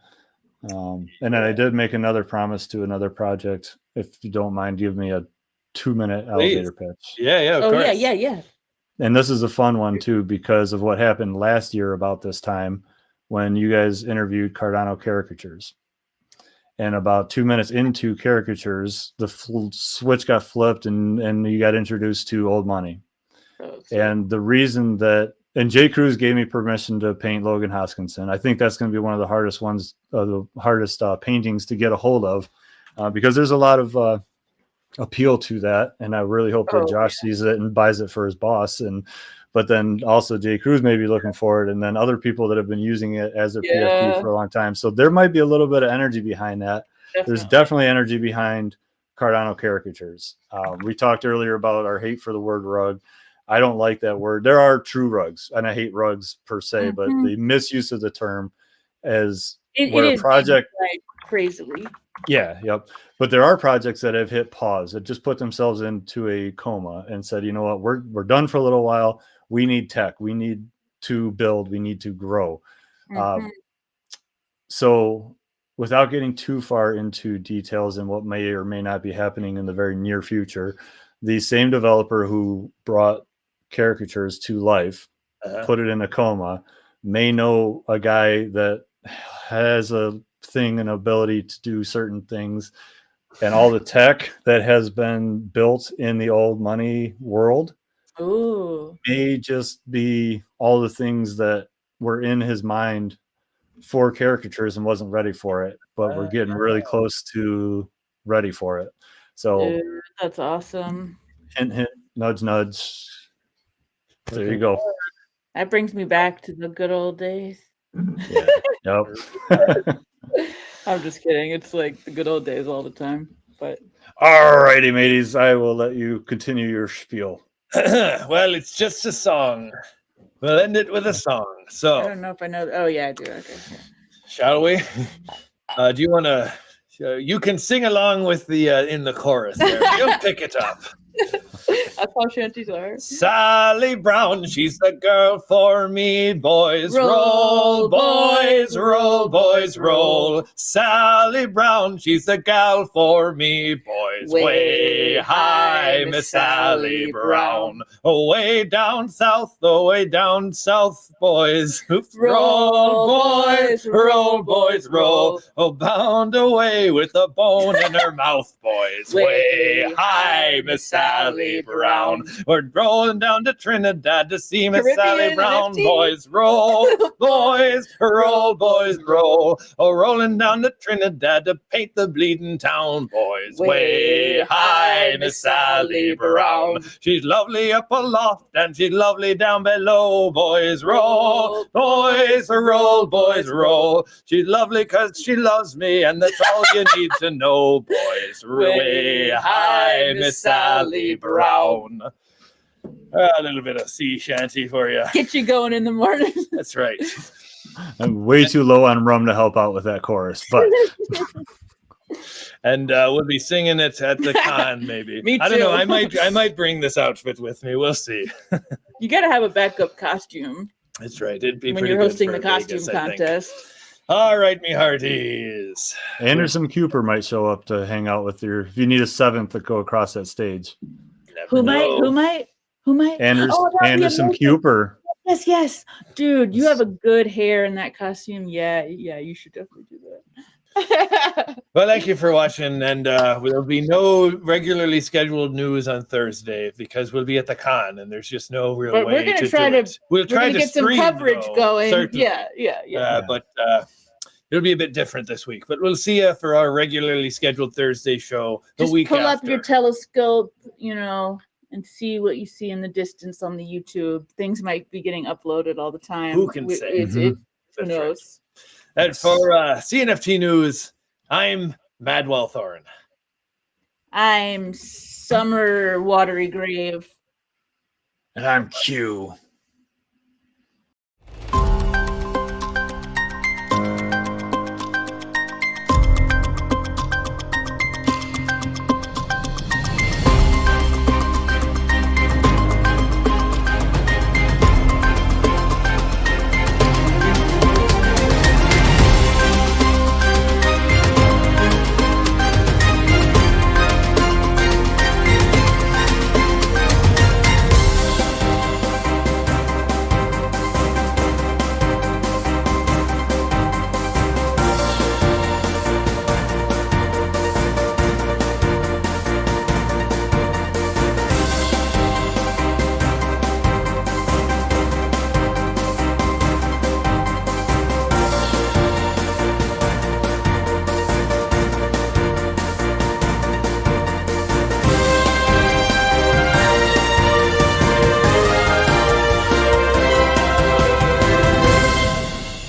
And then I did make another promise to another project. If you don't mind, give me a 2-minute elevator pitch. Yeah, of course. Yeah. and this is a fun one too because of what happened last year about this time when you guys interviewed Cardano caricatures. And about 2 minutes into caricatures, the switch got flipped and you got introduced to old money. And the reason that, and J. Cruz gave me permission to paint Logan Hoskinson. I think that's going to be one of the hardest ones, the hardest paintings to get a hold of, because there's a lot of appeal to that. And I really hope that Josh sees it and buys it for his boss. But then also J. Cruz may be looking for it, and then other people that have been using it as their PFP for a long time. So there might be a little bit of energy behind that. There's definitely energy behind Cardano caricatures. We talked earlier about our hate for the word rug. I don't like that word. There are true rugs, and I hate rugs per se, but the misuse of the term as where a project crazily. Yeah, yep. But there are projects that have hit pause, that just put themselves into a coma and said, you know what, we're done for a little while. We need tech. We need to build. We need to grow. So without getting too far into details and what may or may not be happening in the very near future, the same developer who brought caricatures to life, put it in a coma, may know a guy that has a thing, an ability to do certain things, and all the tech that has been built in the old money world may just be all the things that were in his mind for caricatures and wasn't ready for it, but we're getting really close to ready for it. So that's awesome. Hint, hint, nudge, nudge. There you go. That brings me back to the good old days. Yep. I'm just kidding. It's like the good old days all the time. But all righty, mateys, I will let you continue your spiel. Well, it's just a song. We'll end it with a song. So I don't know if I know. Oh yeah, I do. Okay. Shall we? Do you want to? You can sing along with the in the chorus. There. You'll pick it up. That's how shanties are. Sally Brown, she's the girl for me. Boys roll, boys roll, boys roll. Sally Brown, she's the gal for me. Boys way high, Miss Sally Brown. Way down south, boys. Roll, boys, roll, boys, roll. Oh, bound away with a bone in her mouth, boys. Way high, Miss Sally Brown. We're rolling down to Trinidad to see Miss Sally Brown. Boys roll, boys roll, boys roll. Oh, rolling down to Trinidad to paint the bleeding town. Boys way high, Miss Sally Brown. She's lovely up aloft and she's lovely down below. Boys roll, boys roll, boys roll. She's lovely because she loves me, and that's all you need to know. Boys way high, Miss Sally Brown. A little bit of sea shanty for you. Get you going in the morning. That's right. I'm way too low on rum to help out with that chorus, but and we'll be singing it at the con, maybe. Me too. I don't know. I might bring this outfit with me. We'll see. You got to have a backup costume. That's right. It'd be when pretty you're hosting good the costume contest. All right, me hearties. Anderson Cooper might show up to hang out with you if you need a seventh to go across that stage. Who might? Anderson Cooper. Yes. Dude, you have a good hair in that costume. Yeah, you should definitely do that. Well, thank you for watching, and there'll be no regularly scheduled news on Thursday because we'll be at the con, and there's just no real way we're gonna to try do to it. We'll try to get stream, some coverage going. Certainly. Yeah. But it'll be a bit different this week. But we'll see you for our regularly scheduled Thursday show the week after. Just pull up your telescope, and see what you see in the distance on the YouTube. Things might be getting uploaded all the time. Who can say? Who knows? Right. And for cNFT News, I'm Madwell Thorne. I'm Summer Watery Grave. And I'm Q.